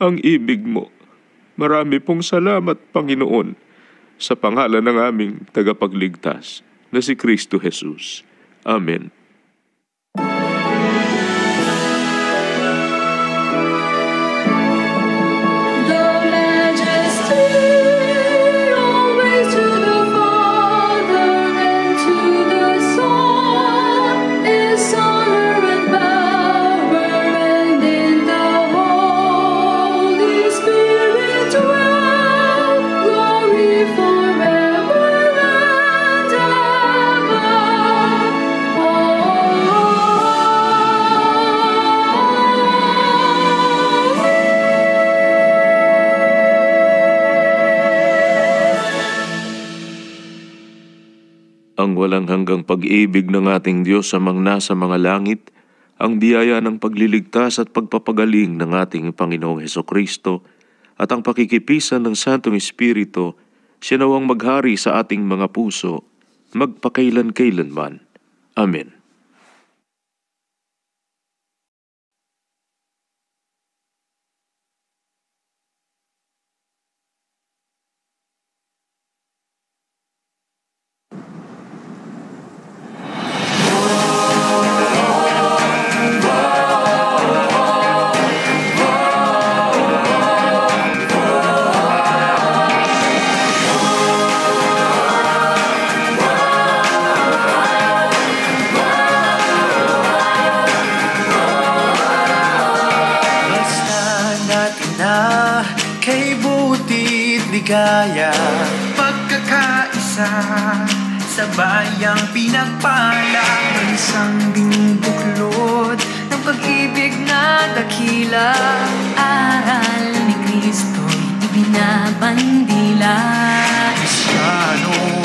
ang ibig mo. Marami pong salamat, Panginoon, sa pangalan ng aming tagapagligtas na si Kristo Jesus. Amen. Ang walang hanggang pag-ibig ng ating Diyos amang nasa mga langit, ang biyaya ng pagliligtas at pagpapagaling ng ating Panginoong Hesukristo, at ang pakikipisan ng Santong Espiritu, sinawang maghari sa ating mga puso, magpakailan-kailanman. Amen. ligaya, pagkakaisa sa bayang pinagpala, isang binubuklod ng pag-ibig na dakila. Aral ni Kristo'y ibinabandila. Kristiyano